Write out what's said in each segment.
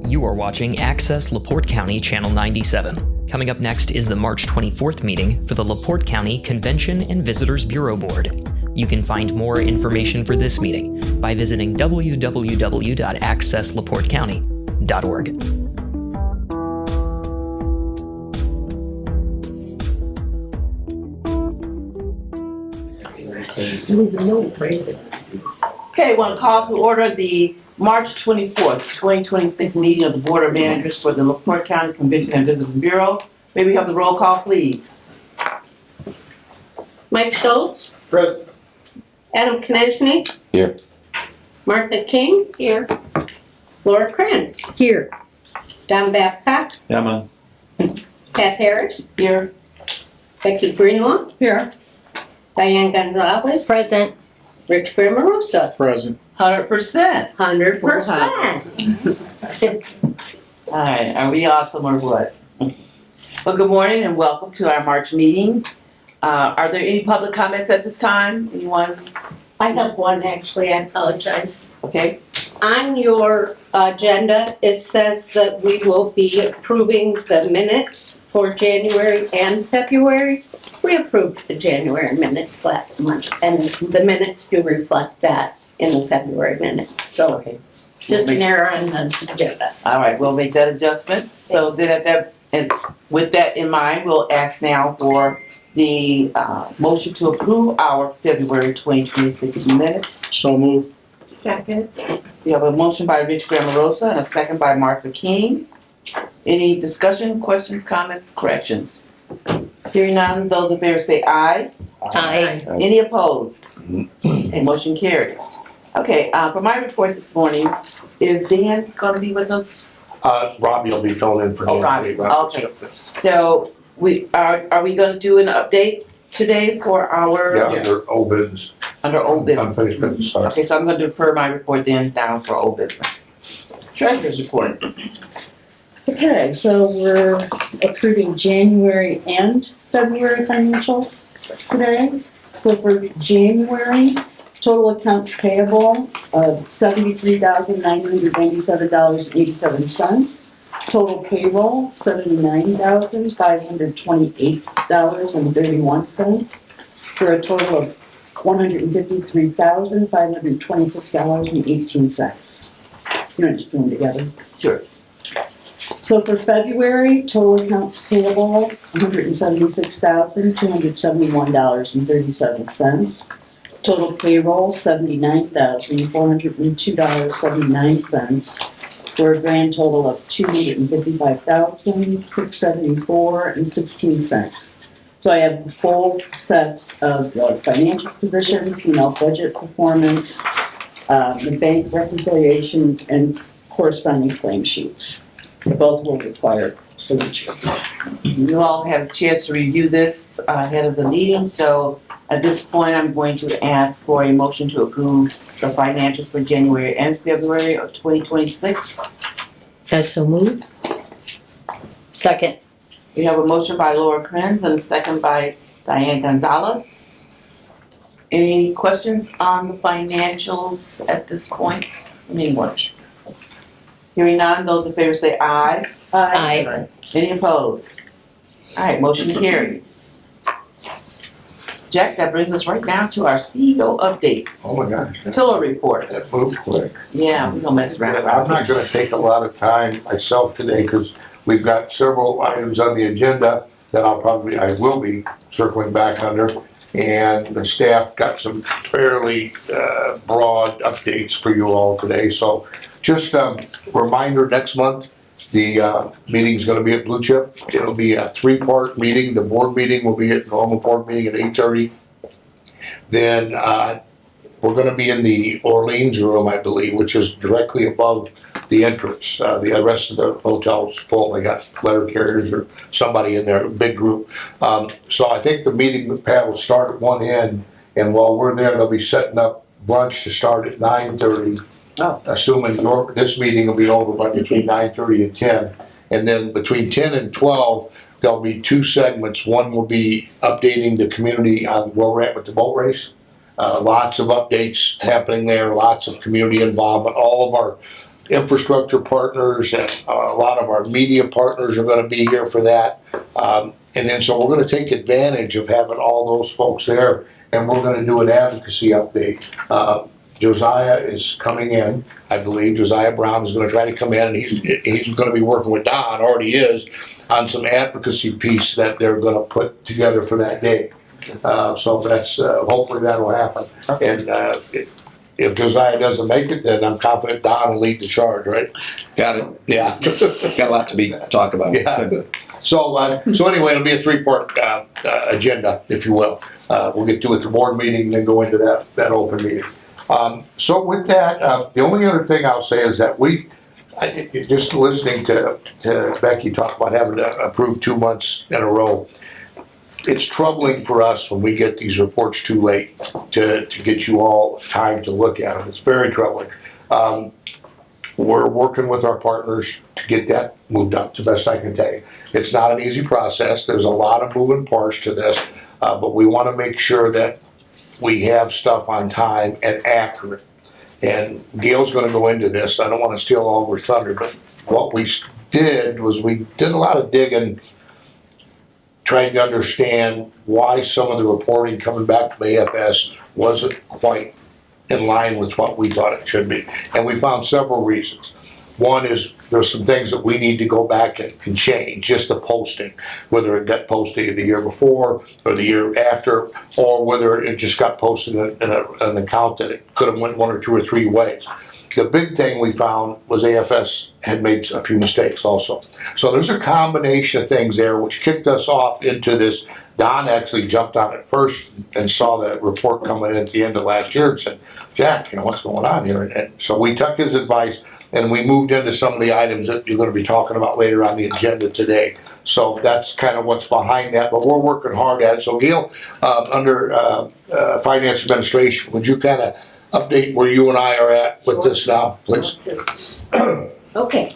You are watching Access LaPorte County Channel 97. Coming up next is the March 24th meeting for the LaPorte County Convention and Visitors Bureau Board. You can find more information for this meeting by visiting www.accesslaportecounty.org. Okay, I want to call to order the March 24th, 2026 meeting of the Board of Managers for the LaPorte County Convention and Visitors Bureau. May we have the roll call, please? Mike Schultz. Present. Adam Konechny. Here. Martha King. Here. Laura Krantz. Here. Don Babcock. Yeah, man. Pat Harris. Here. Becky Greenlaw. Here. Diane Gonzalez. Present. Rich Grimmerosa. Present. 100%. 100%. All right, are we awesome or what? Well, good morning and welcome to our March meeting. Are there any public comments at this time? Anyone? I have one actually, I apologize. Okay. On your agenda, it says that we will be approving the minutes for January and February. We approved the January minutes last month, and the minutes do reflect that in the February minutes. So just an error on the agenda. All right, we'll make that adjustment. So then with that in mind, we'll ask now for the motion to approve our February 2026 minutes. So moved. Second. We have a motion by Rich Grammarosa and a second by Martha King. Any discussion, questions, comments, corrections? Hearing none, those in favor say aye. Aye. Any opposed? Okay, motion carries. Okay, for my report this morning, is Dan gonna be with us? Robbie will be filling in for Oh, Dan. Robbie, okay. So are we gonna do an update today for our? Yeah, under old business. Under old business. Unfinished business, sorry. Okay, so I'm gonna defer my report then down for old business. Treasurer's report. Okay, so we're approving January and February financials today. So for January, total accounts payable of $73,997.87. Total payroll, $79,528.31, for a total of $153,526.18. You know, just put them together. Sure. So for February, total accounts payable, $176,271.37. Total payroll, $79,402.79, for a grand total of $255,674.16. So I have the full set of financial position, budget performance, the bank reconciliation, and corresponding claim sheets. They both will require signature. You all had a chance to review this ahead of the meeting, so at this point, I'm going to ask for a motion to approve the financials for January and February of 2026. I so move. Second. We have a motion by Laura Krenz and a second by Diane Gonzalez. Any questions on the financials at this point? Anyone? Hearing none, those in favor say aye. Aye. Any opposed? All right, motion carries. Jack, that brings us right down to our CEO updates. Oh my gosh. Pillar reports. That moved quick. Yeah, we're gonna mess around. I'm not gonna take a lot of time myself today because we've got several items on the agenda that I will be circling back under. And the staff got some fairly broad updates for you all today. So just a reminder, next month, the meeting's gonna be at Blue Chip. It'll be a 3-part meeting. The board meeting will be at normal board meeting at 8:30. Then we're gonna be in the Orleans room, I believe, which is directly above the entrance. The rest of the hotel's full. They got letter carriers or somebody in there, a big group. So I think the meeting with Pat will start at one end, and while we're there, they'll be setting up brunch to start at 9:30. Oh. Assuming this meeting will be over by between 9:30 and 10. And then between 10 and 12, there'll be 2 segments. One will be updating the community on where we're at with the boat race. Lots of updates happening there, lots of community involvement. All of our infrastructure partners and a lot of our media partners are gonna be here for that. And then, so we're gonna take advantage of having all those folks there, and we're gonna do an advocacy update. Josiah is coming in, I believe. Josiah Brown is gonna try to come in, and he's gonna be working with Don, already is, on some advocacy piece that they're gonna put together for that day. So that's, hopefully that'll happen. And, if Josiah doesn't make it, then I'm confident Don will lead the charge, right? Got it. Yeah. Got a lot to talk about. Yeah. So anyway, it'll be a 3-part, agenda, if you will. We'll get to it at the board meeting, then go into that open meeting. So with that, the only other thing I'll say is that just listening to Becky talk about having to approve 2 months in a row, it's troubling for us when we get these reports too late to get you all time to look at them. It's very troubling. We're working with our partners to get that moved up to best I can tell you. It's not an easy process. There's a lot of moving parts to this, but we want to make sure that we have stuff on time and accurate. And Gail's going to go into this. I don't want to steal all of her thunder, but what we did was we did a lot of digging, trying to understand why some of the reporting coming back from AFS wasn't quite in line with what we thought it should be. And we found several reasons. One is there's some things that we need to go back and change, just the posting, whether it got posted the year before or the year after, or whether it just got posted in an account that it could have went 1 or 2 or 3 ways. The big thing we found was AFS had made a few mistakes also. So there's a combination of things there which kicked us off into this. Don actually jumped on it first and saw the report coming in at the end of last year and said, Jack, what's going on here? And so we took his advice and we moved into some of the items that you're going to be talking about later on the agenda today. So that's kind of what's behind that, but we're working hard at it. So Gail, under Finance Administration, would you kind of update where you and I are at with this now, please? Okay.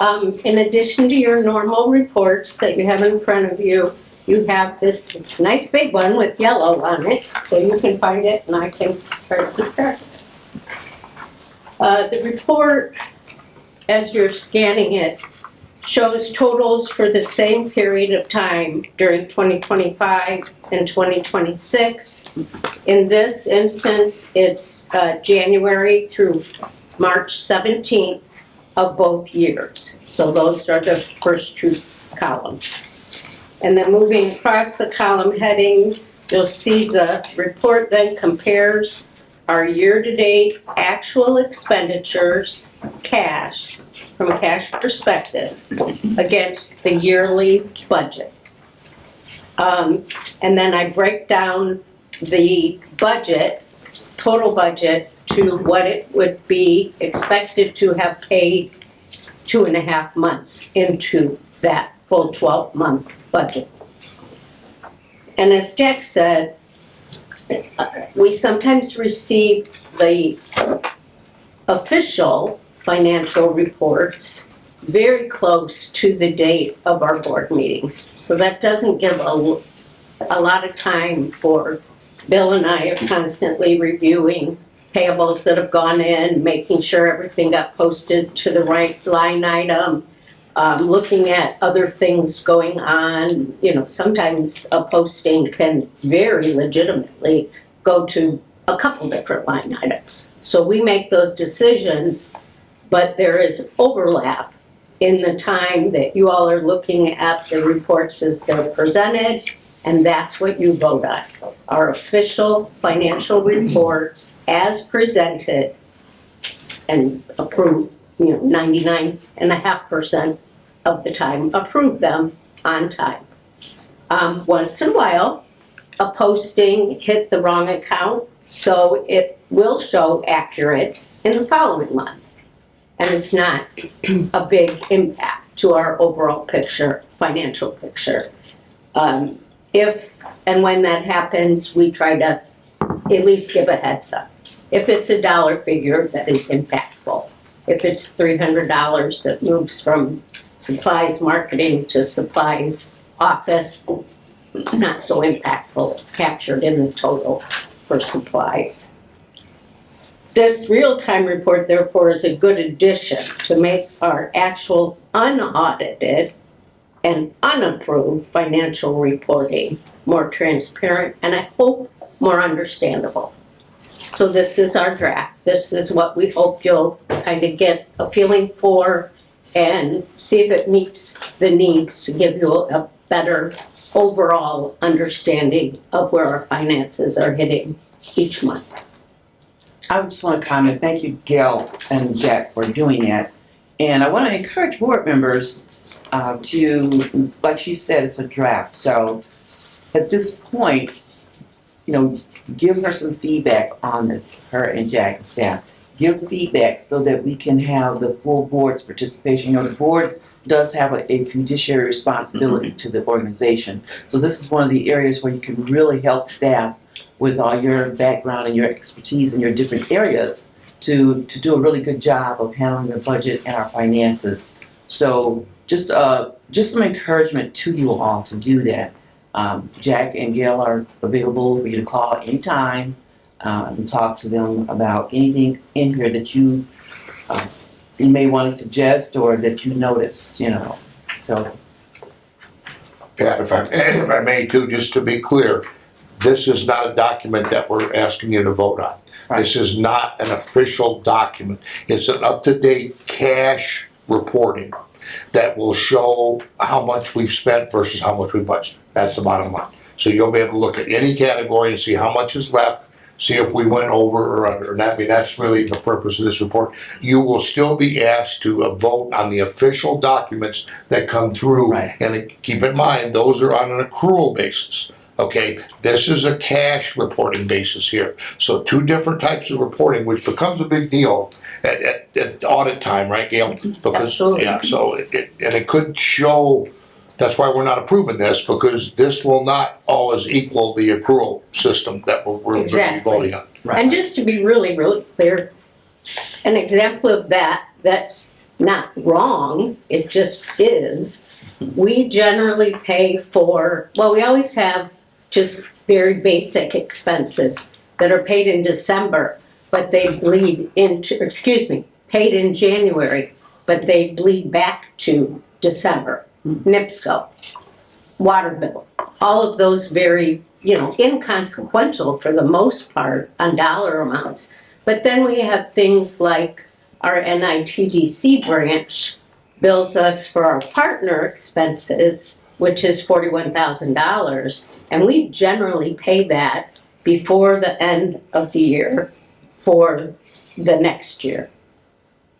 In addition to your normal reports that you have in front of you, you have this nice big one with yellow on it, so you can find it and I can try to keep track of it. The report, as you're scanning it, shows totals for the same period of time during 2025 and 2026. In this instance, it's January through March 17th of both years. So those are the first 2 columns. And then moving across the column headings, you'll see the report then compares our year-to-date actual expenditures, cash, from a cash perspective, against the yearly budget. And then I break down the budget, total budget, to what it would be expected to have paid 2.5 months into that full 12-month budget. And as Jack said, we sometimes receive the official financial reports very close to the date of our board meetings. So that doesn't give a lot of time for Bill and I are constantly reviewing payables that have gone in, making sure everything got posted to the right line item, looking at other things going on. Sometimes a posting can very legitimately go to a couple different line items. So we make those decisions, but there is overlap in the time that you all are looking at the reports as they're presented, and that's what you vote on. Our official financial reports as presented and approved, 99.5% of the time, approve them on time. Once in a while, a posting hit the wrong account, so it will show accurate in the following month. And it's not a big impact to our overall picture, financial picture. If and when that happens, we try to at least give a heads up. If it's a dollar figure that is impactful, if it's $300 that moves from supplies marketing to supplies office, it's not so impactful. It's captured in the total for supplies. This real-time report, therefore, is a good addition to make our actual unaudited and unapproved financial reporting more transparent and I hope more understandable. So this is our draft. This is what we hope you'll kind of get a feeling for and see if it meets the needs to give you a better overall understanding of where our finances are hitting each month. I just want to comment, thank you, Gail and Jack, for doing that. And I want to encourage board members to, like she said, it's a draft. So at this point, give her some feedback on this, her and Jack and staff. Give feedback so that we can have the full board's participation. The board does have a fiduciary responsibility to the organization. So this is one of the areas where you can really help staff with all your background and your expertise in your different areas to do a really good job of handling the budget and our finances. So just some encouragement to you all to do that. Jack and Gail are available for you to call anytime and talk to them about anything in here that you may want to suggest or that you notice, So Yeah, if I may too, just to be clear, this is not a document that we're asking you to vote on. Right. This is not an official document. It's an up-to-date cash reporting that will show how much we've spent versus how much we budgeted. That's the bottom line. So you'll be able to look at any category and see how much is left, see if we went over or under. And that's really the purpose of this report. You will still be asked to vote on the official documents that come through. Right. And keep in mind, those are on an accrual basis. Okay, this is a cash reporting basis here. So two different types of reporting, which becomes a big deal at audit time, right, Gail? Because, Absolutely. yeah, so it could show, that's why we're not approving this, because this will not always equal the accrual system that we're going to be Exactly. voting on. And just to be really, really clear, an example of that's not wrong, it just is. We generally pay for, we always have just very basic expenses that are paid in December, but they bleed into, paid in January, but they bleed back to December. NIPSCO, water bill, all of those very, inconsequential for the most part on dollar amounts. But then we have things like our NITDC branch bills us for our partner expenses, which is $41,000, and we generally pay that before the end of the year for the next year.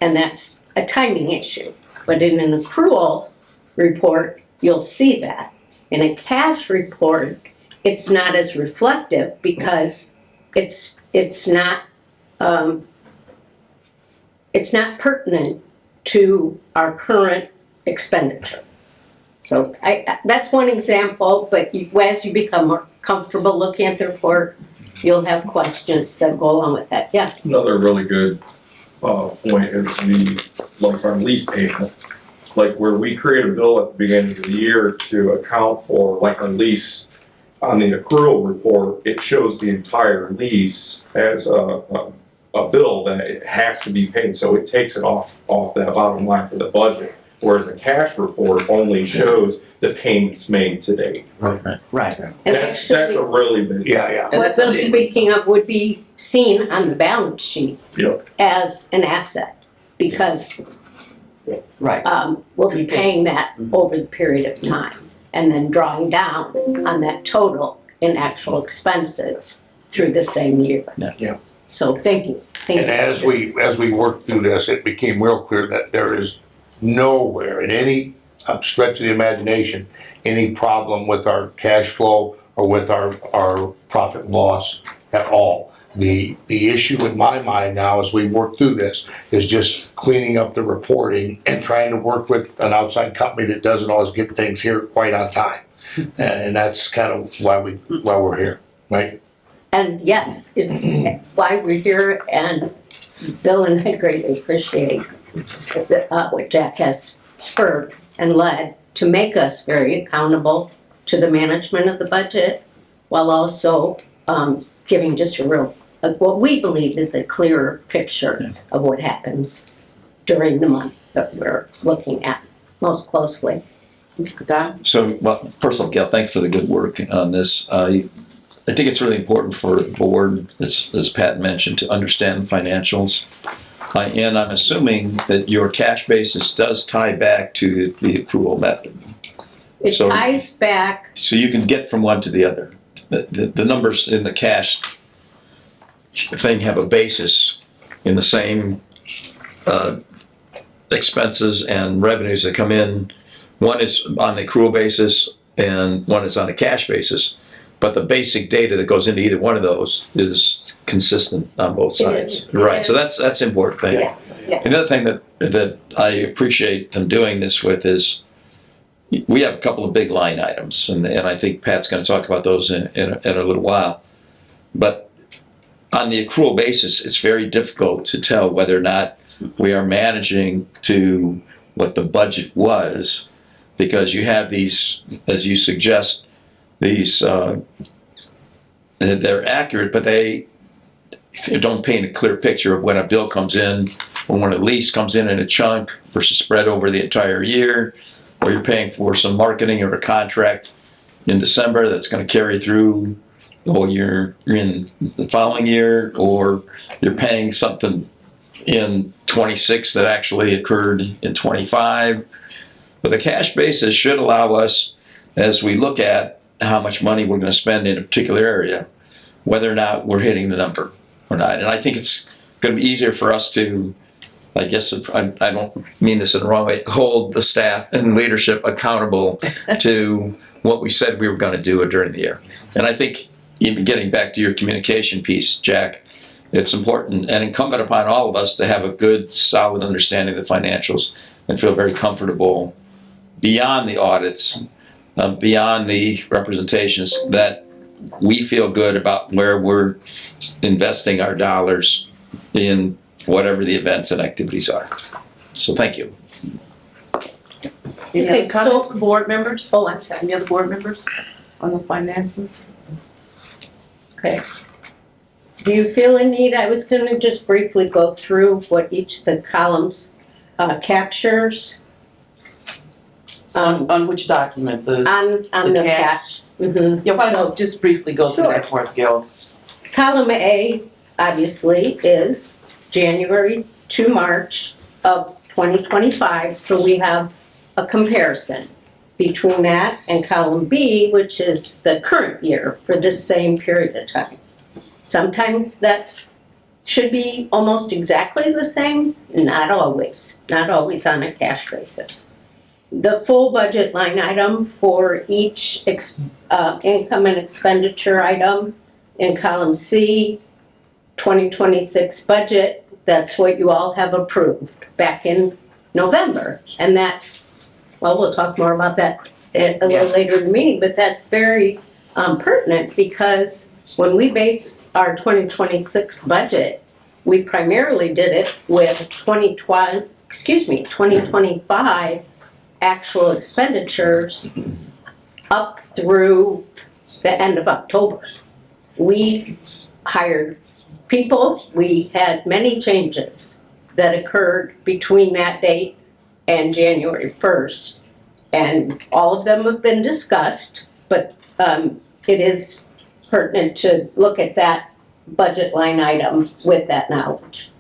And that's a timing issue. But in an accrual report, you'll see that. In a cash report, it's not as reflective because it's not pertinent to our current expenditure. So that's one example, but as you become more comfortable looking at the report, you'll have questions that go along with that. Yeah. Another really good point is our lease payment. Like where we create a bill at the beginning of the year to account for like our lease on the accrual report, it shows the entire lease as a bill that it has to be paid. So it takes it off that bottom line for the budget. Whereas a cash report only shows the payments made to date. Right. And That's actually, a really big. Yeah. what Bill's speaking of would be seen on the balance sheet Yep. as an asset because Right. we'll be paying that over the period of time and then drawing down on that total in actual expenses through the same year. Yeah. So thank you. And as we worked through this, it became real clear that there is nowhere in any stretch of the imagination any problem with our cash flow or with our profit and loss at all. The issue in my mind now as we work through this is just cleaning up the reporting and trying to work with an outside company that doesn't always get things here quite on time. And that's kind of why we're here, right? And yes, it's why we're here, and Bill and I greatly appreciate what Jack has spurred and led to make us very accountable to the management of the budget, while also giving just a real what we believe is a clearer picture of what happens during the month that we're looking at most closely. Don? So, well, first of all, Gail, thanks for the good work on this. I think it's really important for the board, as Pat mentioned, to understand the financials. And I'm assuming that your cash basis does tie back to the accrual method. It So- ties back, So you can get from one to the other. The numbers in the cash thing have a basis in the same expenses and revenues that come in. One is on the accrual basis and one is on a cash basis. But the basic data that goes into either one of those is consistent on both sides. is. Right, so that's important thing. yeah. Another thing that I appreciate them doing this with is we have a couple of big line items, and I think Pat's going to talk about those in a little while. But on the accrual basis, it's very difficult to tell whether or not we are managing to what the budget was, because you have these, as you suggest, these they're accurate, but they don't paint a clear picture of when a bill comes in, or when a lease comes in a chunk versus spread over the entire year, or you're paying for some marketing or a contract in December that's going to carry through the whole year in the following year, or you're paying something in 26 that actually occurred in 25. But the cash basis should allow us, as we look at how much money we're going to spend in a particular area, whether or not we're hitting the number or not. And I think it's going to be easier for us to, I guess, I don't mean this in the wrong way, hold the staff and leadership accountable to what we said we were going to do during the year. And I think, even getting back to your communication piece, Jack, it's important and incumbent upon all of us to have a good, solid understanding of the financials and feel very comfortable beyond the audits, beyond the representations, that we feel good about where we're investing our dollars in whatever the events and activities are. So thank you. Any Okay, other comments so- from board members? Oh, I'm sorry. Any other board members on the finances? Okay. Do you feel a need? I was going to just briefly go through what each of the columns captures. On which document? The, On the the cash? cash. Mhm. yeah, why don't you just briefly go through that for us, Gil? Column A, obviously, is January to March of 2025, so we have a comparison between that and column B, which is the current year for this same period of time. Sometimes that should be almost exactly the same, not always on a cash basis. The full budget line item for each income and expenditure item in column C, 2026 budget, that's what you all have approved back in November. And that's, well, we'll talk more about that a little later in the meeting, but that's very pertinent, because when we base our 2026 budget, we primarily did it with 2025 actual expenditures up through the end of October. We hired people, we had many changes that occurred between that date and January 1st. And all of them have been discussed, but it is pertinent to look at that budget line item with that knowledge.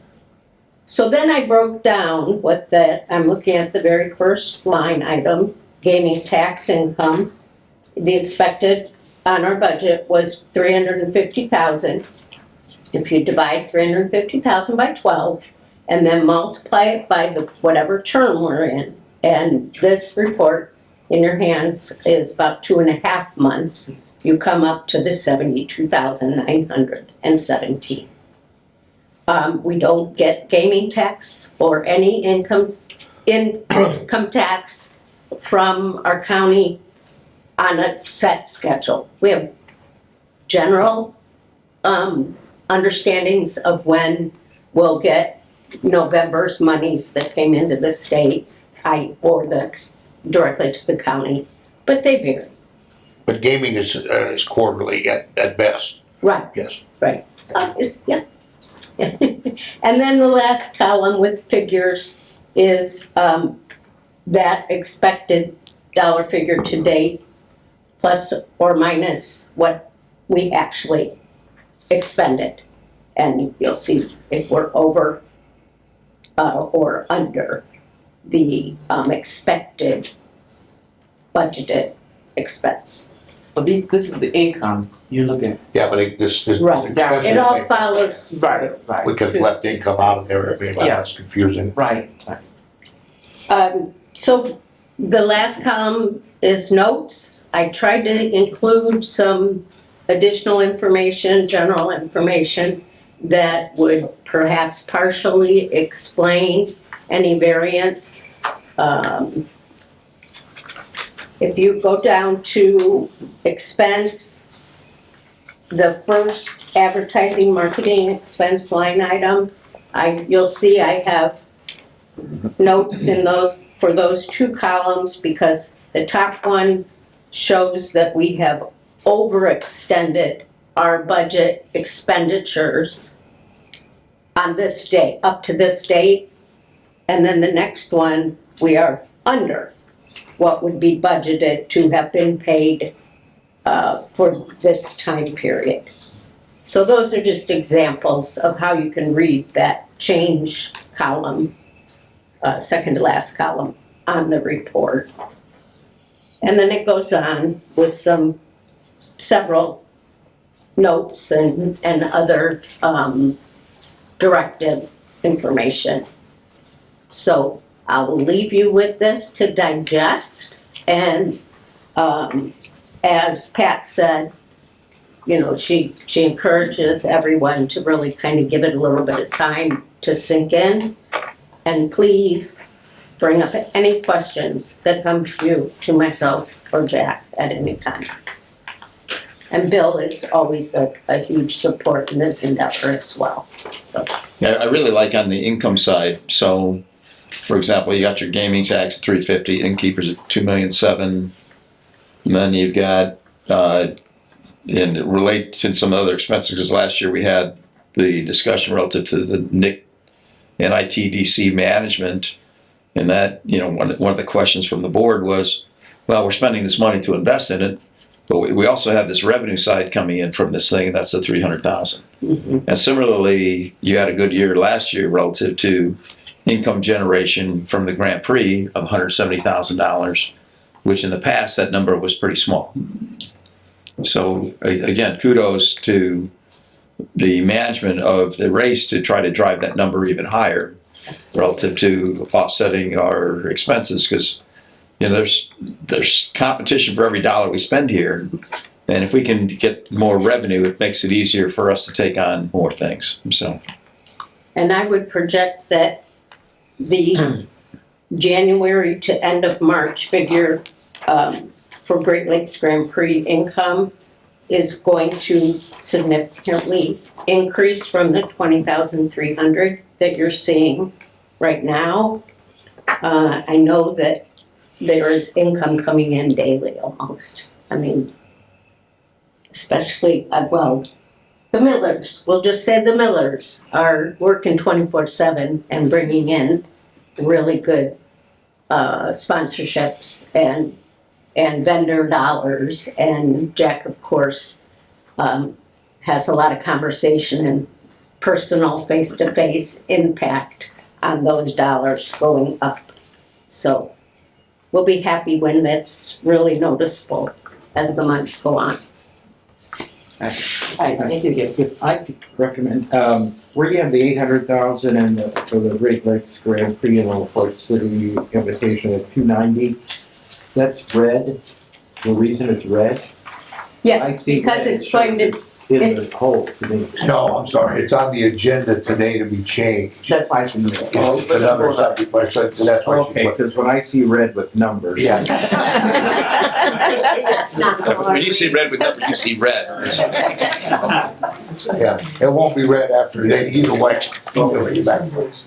So then I broke down what I'm looking at the very first line item, gaming tax income. The expected on our budget was $350,000. If you divide $350,000 by 12 and then multiply it by whatever term we're in, and this report in your hands is about 2.5 months, you come up to the $72,917. We don't get gaming tax or any income tax from our county on a set schedule. We have general understandings of when we'll get November's monies that came into the state, or directly to the county, but they vary. But gaming is quarterly at best, Right. yes. Yeah. And then the last column with figures is that expected dollar figure to date, plus or minus what we actually expended. And you'll see if we're over or under the expected budgeted expense. Well, this is the income you're looking at. Yeah, but this Right. expenses, It all follows. Right. we could have left income out of there, it'd be less confusing. Right. So the last column is notes. I tried to include some additional information, general information, that would perhaps partially explain any variance. If you go down to expense, the first advertising marketing expense line item, you'll see I have notes in those, for those two columns, because the top one shows that we have overextended our budget expenditures on this date, up to this date. And then the next one, we are under what would be budgeted to have been paid for this time period. So those are just examples of how you can read that change column, second to last column on the report. And then it goes on with several notes and other directive information. So I will leave you with this to digest, and as Pat said, you know, she encourages everyone to really kind of give it a little bit of time to sink in. And please bring up any questions that come to you, to myself or Jack at any time. And Bill is always a huge support in this endeavor as well, so. Yeah, I really like on the income side. So, for example, you got your gaming tax at $350, innkeepers at $2,700,000, and then you've got and it relates to some other expenses, because last year we had the discussion relative to the NITDC management, and that, you know, one of the questions from the board was, well, we're spending this money to invest in it, but we also have this revenue side coming in from this thing, and that's the $300,000. Mm-hmm. And similarly, you had a good year last year relative to income generation from the Grand Prix of $170,000, which in the past, that number was pretty small. So again, kudos to the management of the race to try to drive that number even higher relative to offsetting our expenses, because, you know, there's competition for every dollar we spend here, and if we can get more revenue, it makes it easier for us to take on more things. So, And I would project that the January to end of March figure for Great Lakes Grand Prix income is going to significantly increase from the $20,300 that you're seeing right now. I know that there is income coming in daily almost. I mean, especially, well, the Millers, we'll just say the Millers are working 24/7 and bringing in really good sponsorships and vendor dollars. And Jack, of course, has a lot of conversation and personal face-to-face impact on those dollars going up. So we'll be happy when that's really noticeable as the months go on. Right, thank you. If I could recommend, where you have the 800,000 and for the Great Lakes Grand Prix in LaPorte City invitation of 290, that's red. The reason it's red, I Yes, see because red it's going to, in the whole to me. No, I'm sorry, it's on the agenda today to be changed. That's why it's in there. It's another subject, but so that's why she Okay, put. because when I see red with numbers. Yeah. it's not when you see red with numbers, you see red. Yeah, it won't be read after today either way.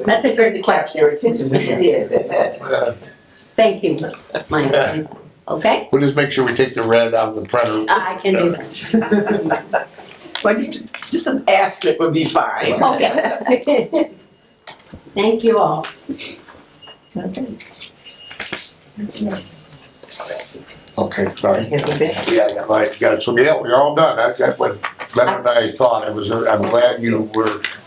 That's a good question. Your attention, we did. Thank you, Mike. Okay, We'll just make sure we take the red out of the printer. I can do that. Well, just an asterisk would be fine. Okay. Thank you all. Okay, sorry. Here's the bit. Yeah, right, got it. So, yeah, we're all done. That went better than I thought. I'm glad you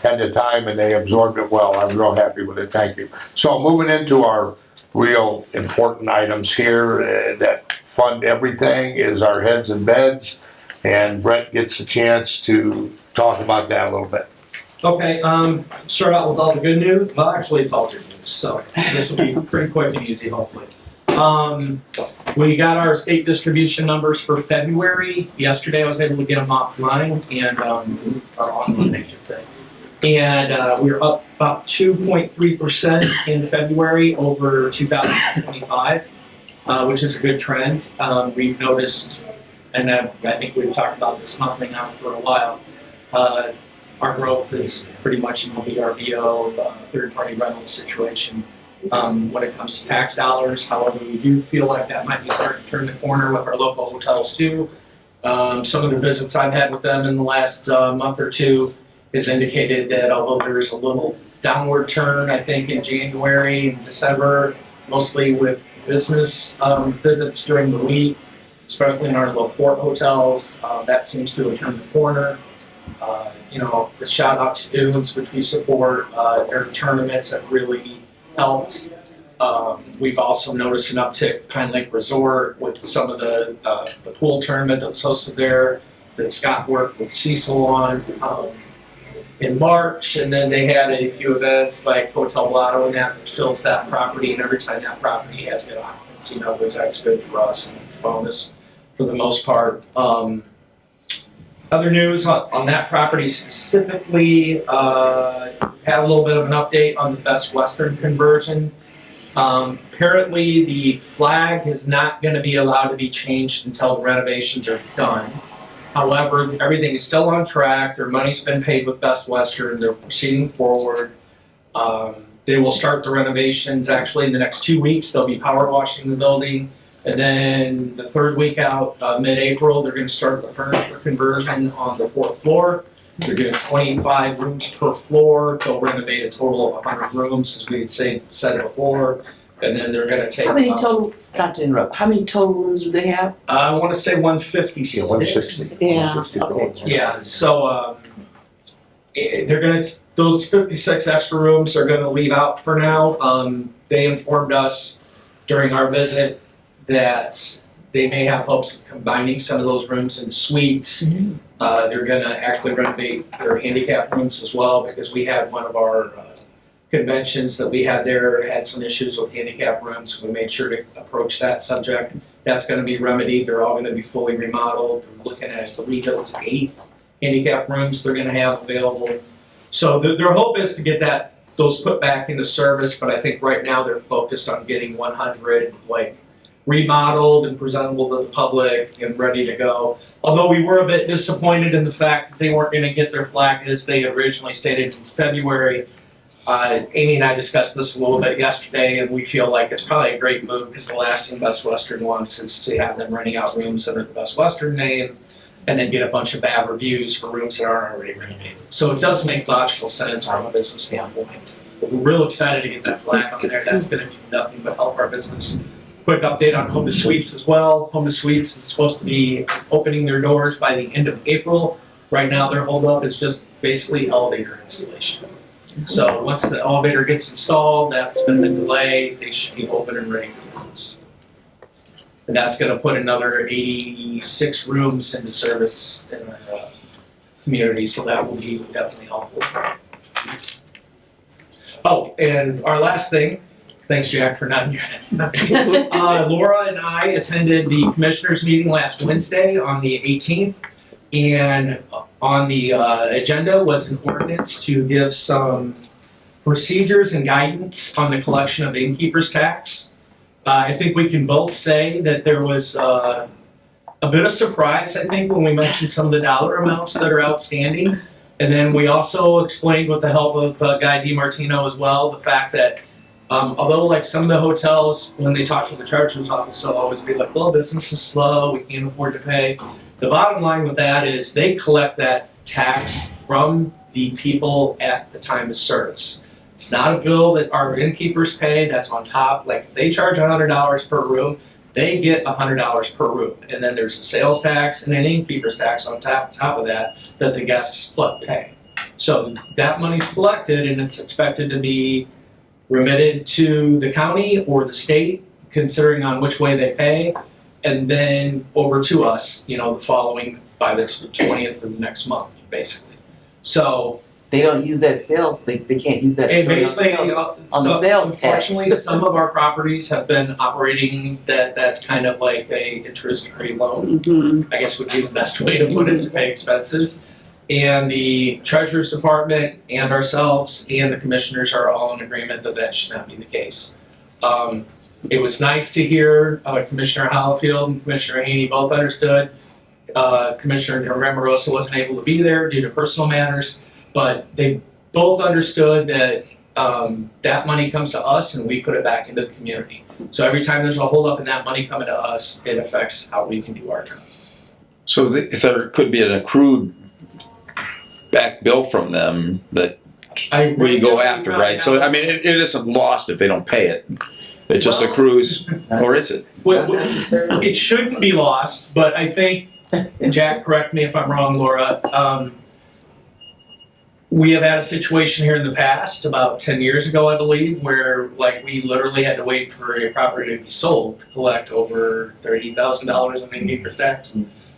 had the time and they absorbed it well. I'm real happy with it. Thank you. So moving into our real important items here that fund everything is our heads and beds. And Brett gets a chance to talk about that a little bit. Okay, start out with all the good news. Well, actually, it's all good news, so this will be pretty quick and easy, hopefully. We got our state distribution numbers for February. Yesterday, I was able to get them offline and, or online, I should say. And we were up about 2.3% in February over 2025, which is a good trend. We've noticed, and I think we've talked about this monthly now for a while, our growth is pretty much in the VRBO, third-party rental situation when it comes to tax dollars. However, we do feel like that might be starting to turn the corner with our local hotels too. Some of the visits I've had with them in the last month or two has indicated that although there's a little downward turn, I think, in January and December, mostly with business visits during the week, especially in our LaPorte hotels, that seems to have turned the corner. The shout out to Dunes, which we support, their tournaments have really helped. We've also noticed an uptick at Pine Lake Resort with some of the pool tournament that was hosted there that Scott worked with Cecil on in March, and then they had a few events like Hotel Blotto and that fills that property, and every time that property has good occupancy numbers, that's good for us and it's a bonus for the most part. Other news on that property specifically, had a little bit of an update on the Best Western conversion. Apparently the flag is not going to be allowed to be changed until the renovations are done. However, everything is still on track. Their money's been paid with Best Western. They're proceeding forward. They will start the renovations actually in the next 2 weeks. They'll be power washing the building. And then the third week out, mid-April, they're going to start the furniture conversion on the 4th floor. They're doing 25 rooms per floor. They'll renovate a total of 100 rooms, as we had said before. And then they're going to take. How many total, not to interrupt, how many total rooms do they have? I want to say 156. Yeah, 160. Yeah, 160. Yeah, so they're going to, those 56 extra rooms are going to leave out for now. They informed us during our visit that they may have hopes of combining some of those rooms into suites. Mm-hmm. They're going to actually renovate their handicap rooms as well, because we had one of our conventions that we had there had some issues with handicap rooms. We made sure to approach that subject. That's going to be remedied. They're all going to be fully remodeled. We're looking at, I believe it was 8 handicap rooms they're going to have available. So their hope is to get those put back into service, but I think right now they're focused on getting 100 remodeled and presentable to the public and ready to go. Although we were a bit disappointed in the fact that they weren't going to get their flag as they originally stated in February. Amy and I discussed this a little bit yesterday, and we feel like it's probably a great move because the last thing Best Western wants is to have them renting out rooms under the Best Western name and then get a bunch of bad reviews for rooms that aren't already renovated. So it does make logical sense from a business standpoint. But we're real excited to get that flag on there. That's going to do nothing but help our business. Quick update on Home to Suites as well. Home to Suites is supposed to be opening their doors by the end of April. Right now, their holdup is just basically elevator installation. So once the elevator gets installed, that's been the delay, they should be open and ready for business. And that's going to put another 86 rooms into service in our community, so that will be definitely helpful. Oh, and our last thing, thanks Jack for not Laura and I attended the commissioners meeting last Wednesday on the 18th, and on the agenda was an ordinance to give some procedures and guidance on the collection of innkeeper's tax. I think we can both say that there was a bit of surprise, I think, when we mentioned some of the dollar amounts that are outstanding. And then we also explained, with the help of Guy DiMartino as well, the fact that although some of the hotels, when they talk to the treasurer's office, they'll always be like, well, business is slow, we can't afford to pay. The bottom line with that is they collect that tax from the people at the time of service. It's not a bill that our innkeepers pay, that's on top, like, they charge $100 per room, they get $100 per room. And then there's a sales tax and an innkeeper's tax on top of that the guests pay. So that money's collected and it's expected to be remitted to the county or the state, considering on which way they pay, and then over to us, the following, by the 20th of the next month, basically. So, They don't use that sales, they can't use that. and basically, on the sales tax. unfortunately, some of our properties have been operating that's kind of like a interest-free loan, Mhm. I guess would be the best way to put it, to pay expenses. And the Treasurer's Department and ourselves and the commissioners are all in agreement that that should not be the case. It was nice to hear Commissioner Hollifield and Commissioner Haney both understood. Commissioner Ramorosa wasn't able to be there due to personal matters, but they both understood that that money comes to us and we put it back into the community. So every time there's a holdup in that money coming to us, it affects how we can do our job. So if there could be an accrued back bill from them that we go after, right? So, I mean, it isn't lost if they don't pay it. It just accrues, or is it? It shouldn't be lost, but I think, and Jack, correct me if I'm wrong, Laura, we have had a situation here in the past, about 10 years ago, I believe, where we literally had to wait for a property to be sold to collect over $30,000 in innkeeper's tax.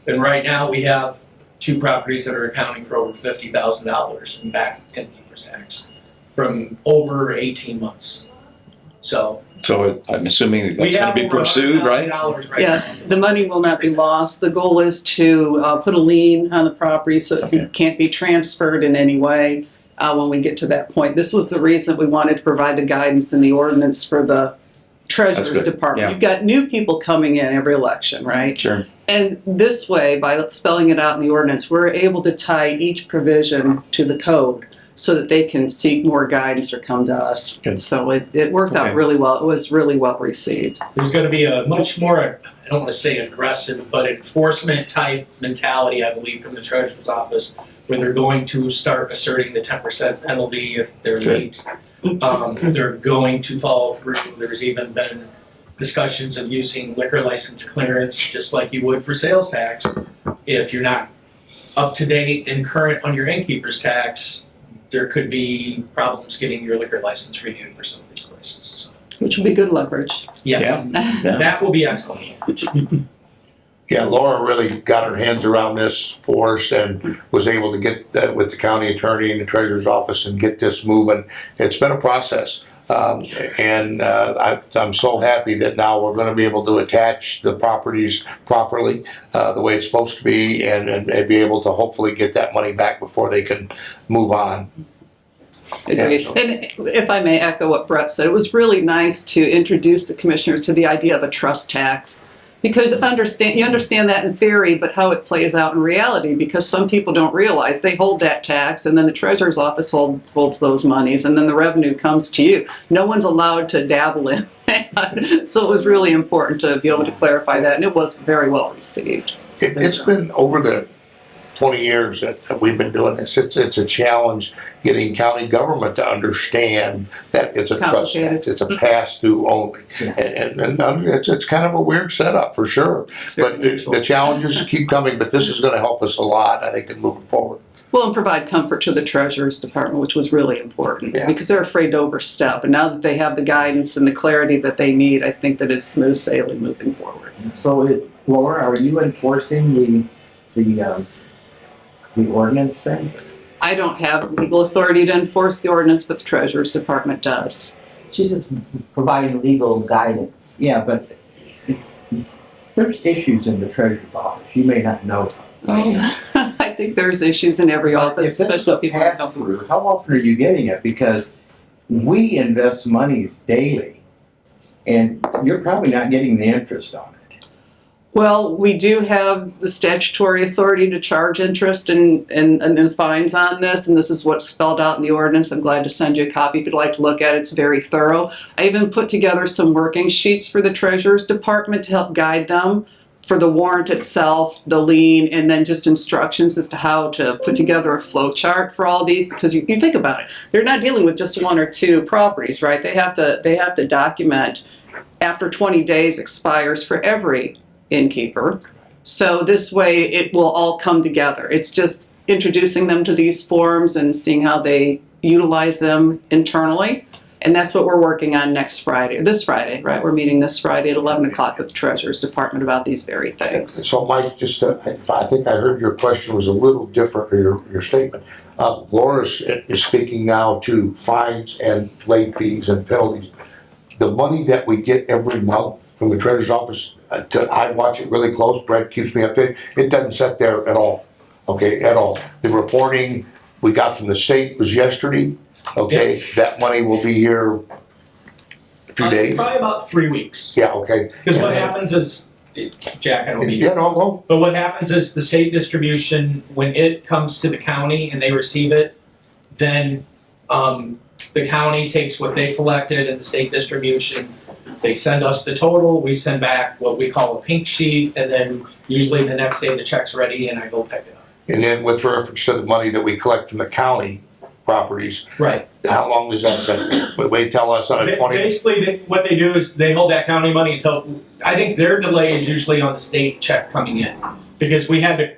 And right now, we have 2 properties that are accounting for over $50,000 in back innkeeper's tax from over 18 months. So I'm assuming we that's have gonna be over pursued, right? $100,000 right Yes, now. the money will not be lost. The goal is to put a lien on the property so it can't be transferred in any way when we get to that point. This was the reason that we wanted to provide the guidance in the ordinance for the Treasurer's That's good, Department. yeah. You've got new people coming in every election, right? Sure. And this way, by spelling it out in the ordinance, we're able to tie each provision to the code so that they can seek more guidance or come to us. Good. So it worked out Okay. really well. It was really well received. There's going to be a much more, I don't want to say aggressive, but enforcement type mentality, I believe, from the Treasurer's Office, where they're going to start asserting the 10% penalty if they're late. They're going to follow through. There's even been discussions of using liquor license clearance, just like you would for sales tax. If you're not up to date and current on your innkeeper's tax, there could be problems getting your liquor license renewed for some of these places. Which will be good leverage. Yeah, that will be excellent. Yeah, Laura really got her hands around this for us and was able to get that with the county attorney and the treasurer's office and get this moving. It's been a process. I'm so happy that now we're going to be able to attach the properties properly, the way it's supposed to be, and be able to hopefully get that money back before they can move on. Agreed. Yeah, so- And if I may echo what Brett said, it was really nice to introduce the commissioners to the idea of a trust tax. Because you understand that in theory, but how it plays out in reality, because some people don't realize they hold that tax and then the treasurer's office holds those monies and then the revenue comes to you. No one's allowed to dabble in that. So it was really important to be able to clarify that, and it was very well received. It's been over the 20 years that we've been doing this. It's a challenge getting county government to understand that it's a trust tax. It's a pass-through only. And it's kind of a weird setup for sure. It's very But mutual. the challenges keep coming, but this is going to help us a lot, I think, in moving forward. Well, and provide comfort to the Treasurer's Department, which was really important, Yeah. because they're afraid to overstep. And now that they have the guidance and the clarity that they need, I think that it's smooth sailing moving forward. So, Laura, are you enforcing the ordinance then? I don't have legal authority to enforce the ordinance, but the Treasurer's Department does. She's just providing legal guidance. Yeah, but if there's issues in the treasurer's office, you may not know. I think there's issues in every office, If this is especially a people who don't. pass-through, how often are you getting it? Because we invest monies daily, and you're probably not getting the interest on it. Well, we do have the statutory authority to charge interest and fines on this, and this is what's spelled out in the ordinance. I'm glad to send you a copy if you'd like to look at it. It's very thorough. I even put together some working sheets for the Treasurer's Department to help guide them for the warrant itself, the lien, and then just instructions as to how to put together a flow chart for all these, because you think about it, they're not dealing with just one or two properties, right? They have to document after 20 days expires for every innkeeper. So this way it will all come together. It's just introducing them to these forms and seeing how they utilize them internally. And that's what we're working on this Friday, right? We're meeting this Friday at 11 o'clock with the Treasurer's Department about these very things. So Mike, just, I think I heard your question was a little different, or your statement. Laura is speaking now to fines and late fees and penalties. The money that we get every month from the Treasurer's Office, I watch it really close, Brett keeps me updated, it doesn't sit there at all, okay, at all. The reporting we got from the state was yesterday, okay, that money will be here a few days. Probably about 3 weeks. Yeah, okay. Because what happens is, Jack, I don't mean Yeah, no. but what happens is the state distribution, when it comes to the county and they receive it, then the county takes what they collected in the state distribution. They send us the total, we send back what we call a pink sheet, and then usually the next day the check's ready and I go pick it up. And then with reference to the money that we collect from the county properties, Right. how long does that sit there? But they tell us on a 20. Basically, what they do is they hold that county money until, I think their delay is usually on the state check coming in. Because we had to,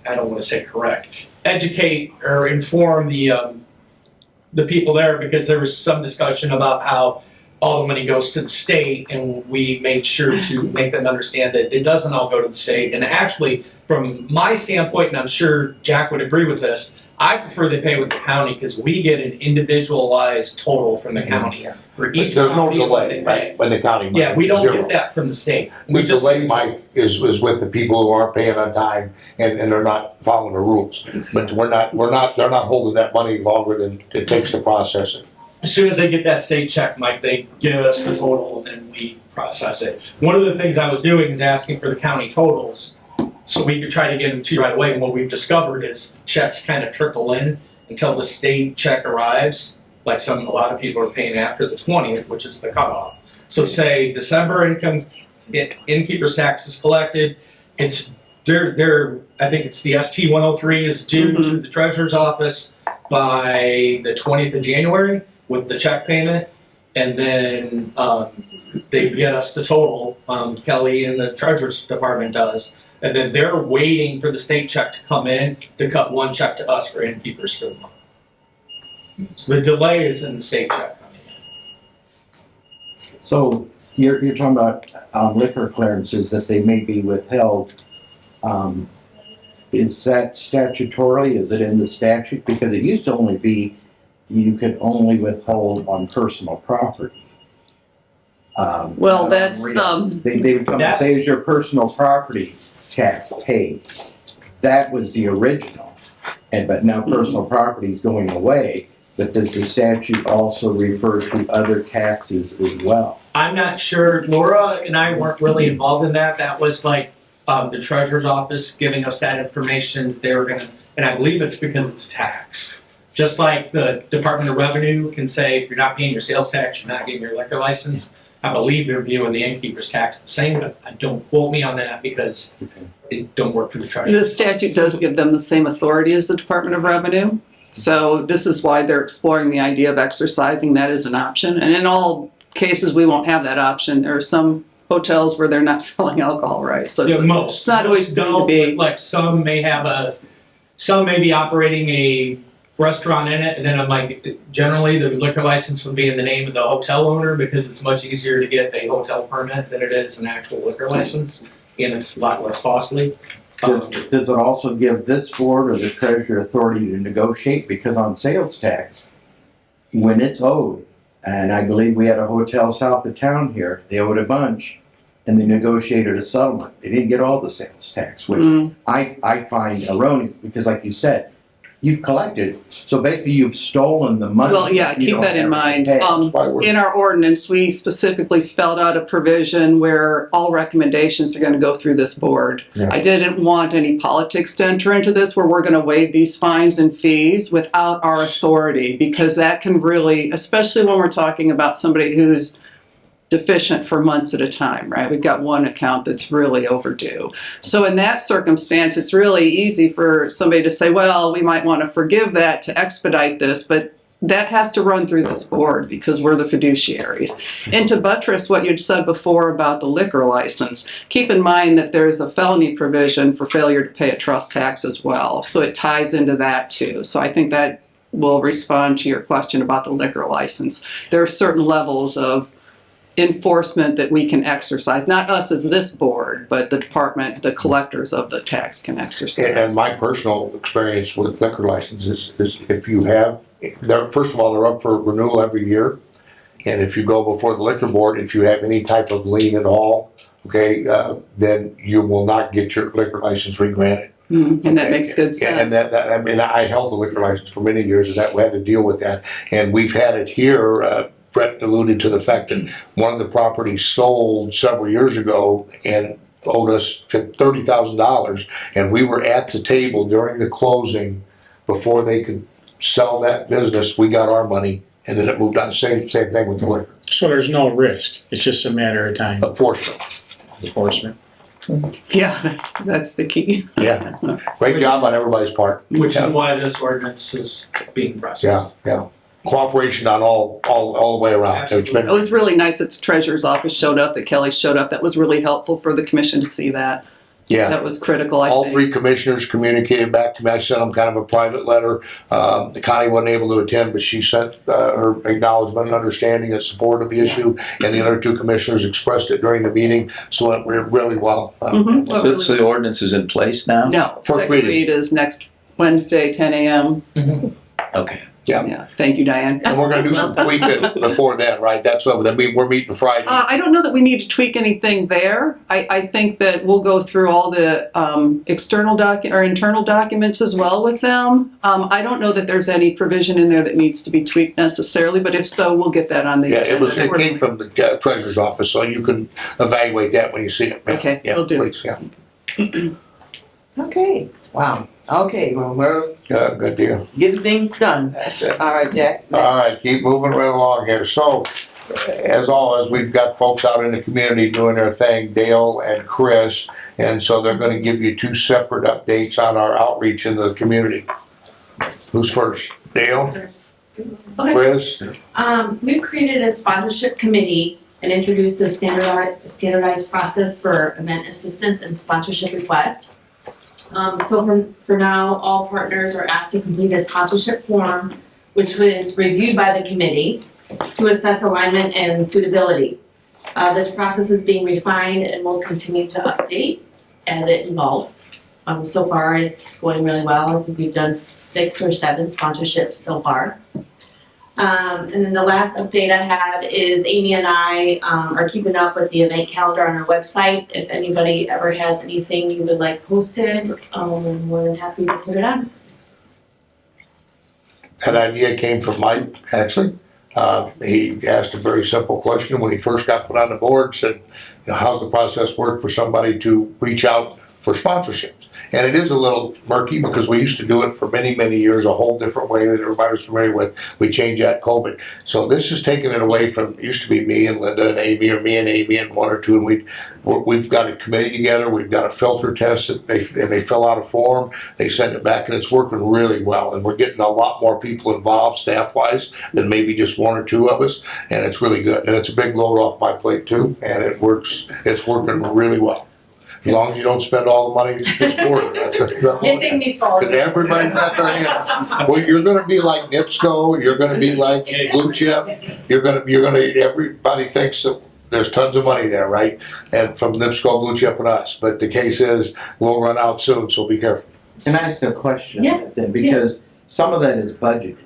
I don't want to say correct, educate or inform the people there, because there was some discussion about how all the money goes to the state, and we made sure to make them understand that it doesn't all go to the state. And actually, from my standpoint, and I'm sure Jack would agree with this, I prefer they pay with the county because we get an individualized total from the county for each. There's no property that delay, they pay. right, when the county money. Yeah, we don't Zero. get that from the state. The delay, Mike, is with the people who aren't paying on time and they're not following the rules. But they're not holding that money longer than it takes to process it. As soon as they get that state check, Mike, they give us the total and then we process it. One of the things I was doing is asking for the county totals so we could try to get them to you right away. And what we've discovered is checks kind of trickle in until the state check arrives. Like a lot of people are paying after the 20th, which is the cutoff. So say December innkeeper's tax is collected. It's I think it's the ST 103 is due to the treasurer's office by the 20th of January with the check payment. And then they get us the total, Kelly and the treasurer's department does. And then they're waiting for the state check to come in to cut one check to us for innkeepers for the month. So the delay is in the state check coming in. So you're talking about liquor clearances that they may be withheld. Is that statutorily, is it in the statute? Because it used to only be, you could only withhold on personal property. Well, that's, They would come and say, is your personal property tax paid? That was the original, but now personal property is going away, but does the statute also refer to other taxes as well? I'm not sure. Laura and I weren't really involved in that. That was like the treasurer's office giving us that information that they were gonna, and I believe it's because it's tax. Just like the Department of Revenue can say, if you're not paying your sales tax, you're not getting your liquor license. I believe they're viewing the innkeeper's tax the same, but don't quote me on that because it don't work for the treasurer. the statute does give them the same authority as the Department of Revenue. So this is why they're exploring the idea of exercising that as an option. And in all cases, we won't have that option. There are some hotels where they're not selling alcohol, right? So Yeah, it's, most. it's not always Most going to don't, be. but, like some may be operating a restaurant in it, and then I'm like, generally the liquor license would be in the name of the hotel owner because it's much easier to get a hotel permit than it is an actual liquor license, and it's a lot less costly. Does it also give this board or the treasurer authority to negotiate? Because on sales tax, when it's owed, and I believe we had a hotel south of town here, they owed a bunch, and they negotiated a settlement. They didn't get all the sales tax, which I find erroneous, because like you said, you've collected it. So basically you've stolen the money. Well, yeah, You keep don't that in have to mind. pay. In our ordinance, we specifically spelled out a provision where all recommendations are going to go through this board. Yeah. I didn't want any politics to enter into this where we're going to waive these fines and fees without our authority, because that can really, especially when we're talking about somebody who's deficient for months at a time, right? We've got one account that's really overdue. So in that circumstance, it's really easy for somebody to say, well, we might want to forgive that to expedite this, but that has to run through this board because we're the fiduciaries. And to buttress what you'd said before about the liquor license, keep in mind that there's a felony provision for failure to pay a trust tax as well. So it ties into that too. So I think that will respond to your question about the liquor license. There are certain levels of enforcement that we can exercise, not us as this board, but the department, the collectors of the tax can exercise. And my personal experience with liquor licenses is if you have, first of all, they're up for renewal every year. And if you go before the liquor board, if you have any type of lien at all, okay, then you will not get your liquor license re-granted. And that makes good sense. And I mean, I held a liquor license for many years, and that we had to deal with that. And we've had it here. Brett alluded to the fact that one of the properties sold several years ago and owed us $30,000, and we were at the table during the closing before they could sell that business. We got our money, and then it moved on. Same thing with the liquor So there's no risk. It's just a matter of time. enforcement. Yeah, that's the key. Yeah, great job on everybody's part. Which Yeah. is why this ordinance is being processed. Yeah. Cooperation on all the way around. It's been It was really nice that the treasurer's office showed up, that Kelly showed up. That was really helpful for the commission to see that. Yeah. That was critical, I All think. three commissioners communicated back to me. I sent them kind of a private letter. Connie wasn't able to attend, but she sent her acknowledgement and understanding and support of the issue. And the other two commissioners expressed it during the meeting, so it went really well. So the ordinance is in place now? No, First second reading. read is next Wednesday, 10 a.m. Okay. Yeah. Thank you, Diane. And we're gonna do some tweaking before then, right? That's over. Then we're meeting Friday. I don't know that we need to tweak anything there. I think that we'll go through all the internal documents as well with them. I don't know that there's any provision in there that needs to be tweaked necessarily, but if so, we'll get that on the Yeah, agenda. it came from the treasurer's office, so you can evaluate that when you see it. Yeah, Okay, yeah, will do. please, yeah. Okay, wow. Okay, well, we're Yeah, good deal. getting things done. That's it. All right, Jack. All right, keep moving right along here. So, as always, we've got folks out in the community doing their thing, Dale and Chris, and so they're gonna give you two separate updates on our outreach in the community. Who's first? Dale? Chris? We've created a sponsorship committee and introduced a standardized process for event assistance and sponsorship request. So for now, all partners are asked to complete a sponsorship form, which was reviewed by the committee to assess alignment and suitability. This process is being refined and will continue to update as it evolves. So far, it's going really well. I think we've done 6 or 7 sponsorships so far. And then the last update I have is Amy and I are keeping up with the event calendar on our website. If anybody ever has anything you would like posted, we're more than happy to put it on. That idea came from Mike, actually. He asked a very simple question when he first got put on the board, said, how's the process work for somebody to reach out for sponsorships? And it is a little murky because we used to do it for many, many years, a whole different way that everybody was familiar with. We changed that COVID. So this is taking it away from, it used to be me and Linda and Amy, or me and Amy and one or two, and we've got a committee together, we've got a filter test, and they fill out a form, they send it back, and it's working really well. And we're getting a lot more people involved staff-wise than maybe just one or two of us, and it's really good. And it's a big load off my plate too, and it's working really well. As long as you don't spend all the money this quarter. It's Amy's fault. Because everybody's out there. Well, you're going to be like NIPSCO. You're going to be like Blue Chip. Everybody thinks that there's tons of money there, right? And from NIPSCO, Blue Chip, and us. But the case is, we'll run out soon, so be careful. Can I ask a question? Yeah. Then? Because some of that is budgeted.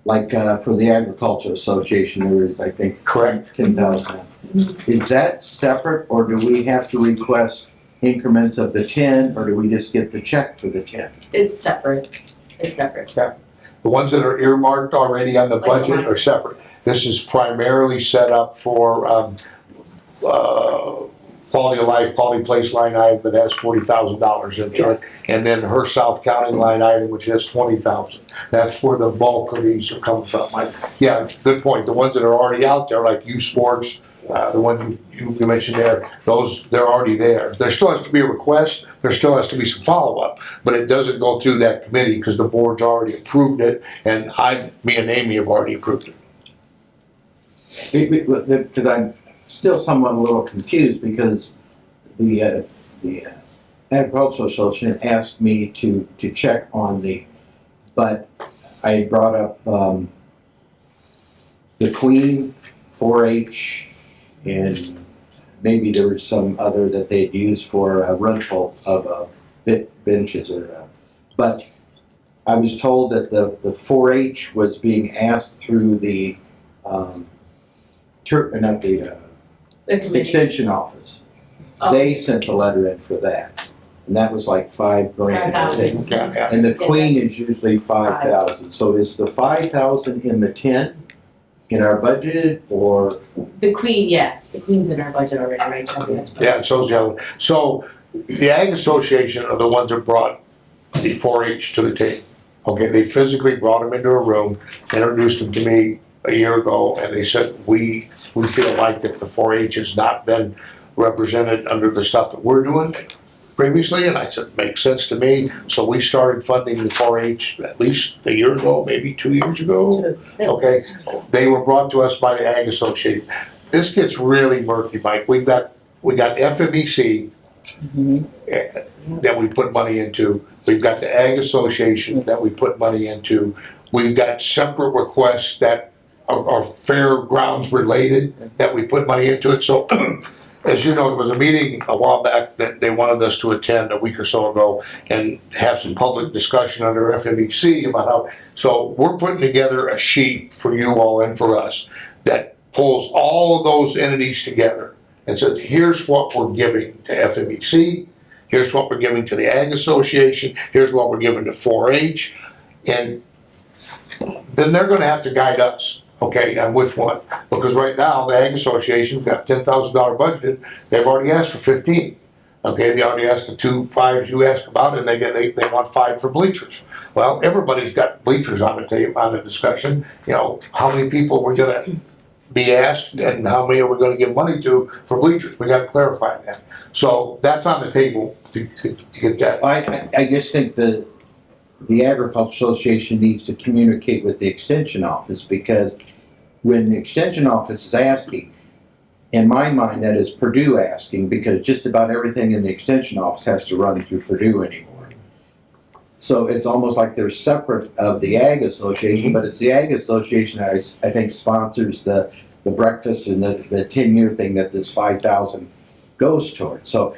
Like for the Agricultural Association, there is, I think, Correct. 10,000. Is that separate, or do we have to request increments of the 10, or do we just get the check for the 10? It's separate. It's separate. The ones that are earmarked already on the Like budget are separate. This is primarily set up for quality of life, quality place line item that has $40,000 into it. And then her South County line item, which has 20,000. That's where the bulk of these are coming from. Yeah, good point. The ones that are already out there, like U Sports, the one you mentioned there, those, they're already there. There still has to be a request, there still has to be some follow-up, but it doesn't go through that committee because the board's already approved it, and me and Amy have already approved it. Because I'm still somewhat a little confused because the Agricultural Association asked me to check on but I brought up the Queen, 4-H, and maybe there was some other that they'd use for a rental of benches but I was told that the 4-H was being asked through the extension office. Oh. They sent a letter in for that, and that was like $5,000, I think. Yeah. And the Queen is usually 5,000. So is the 5,000 in the 10 in our budget, or? The Queen, yeah, the Queen's in our budget already, right? That's Yeah, it shows you. So the Ag Association are the ones that brought the 4-H to the table. Okay, they physically brought them into a room, introduced them to me a year ago, and they said, we feel like that the 4-H has not been represented under the stuff that we're doing previously, and I said, makes sense to me. So we started funding the 4-H at least a year ago, maybe 2 years ago. Okay, they were brought to us by the Ag Association. This gets really murky, Mike. We got FMEC that we put money into. We've got the Ag Association that we put money into. We've got separate requests that are fairgrounds related that we put money into it. So as you know, there was a meeting a while back that they wanted us to attend a week or so ago and have some public discussion under FMEC about how, so we're putting together a sheet for you all and for us that pulls all of those entities together and says, here's what we're giving to FMEC, here's what we're giving to the Ag Association, here's what we're giving to 4-H, and then they're gonna have to guide us, okay, on which one. Because right now, the Ag Association's got $10,000 budgeted, they've already asked for 15. Okay, they already asked the 2 5s you asked about, and they want 5 for bleachers. Well, everybody's got bleachers on the discussion. You know, how many people we're gonna be asked and how many are we gonna give money to for bleachers? We gotta clarify that. So that's on the table to get that. I just think the Agricultural Association needs to communicate with the Extension Office, because when the Extension Office is asking, in my mind, that is Purdue asking, because just about everything in the Extension Office has to run through Purdue anymore. So it's almost like they're separate of the Ag Association, but it's the Ag Association that I think sponsors the breakfast and the 10-year thing that this 5,000 goes towards. So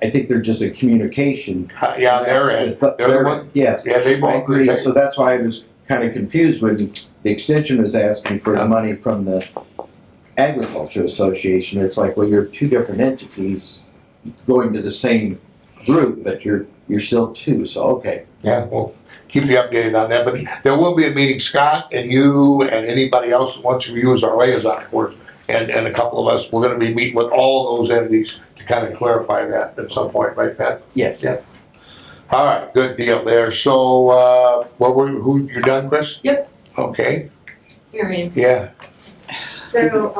I think they're just a communication. Yeah, they're the one. Yes, Yeah, they I both agree. agree. So that's why I was kind of confused when the Extension was asking for the money from the Agriculture Association. It's like, well, you're 2 different entities going to the same group, but you're still 2, so okay. Yeah, we'll keep you updated on that, but there will be a meeting, Scott and you and anybody else who wants to use our liaison, and a couple of us, we're gonna be meeting with all those entities to kind of clarify that at some point, right, Pat? Yes. Yeah. All right, good deal there. So, you done, Chris? Yep. Okay, Here I am. yeah. So,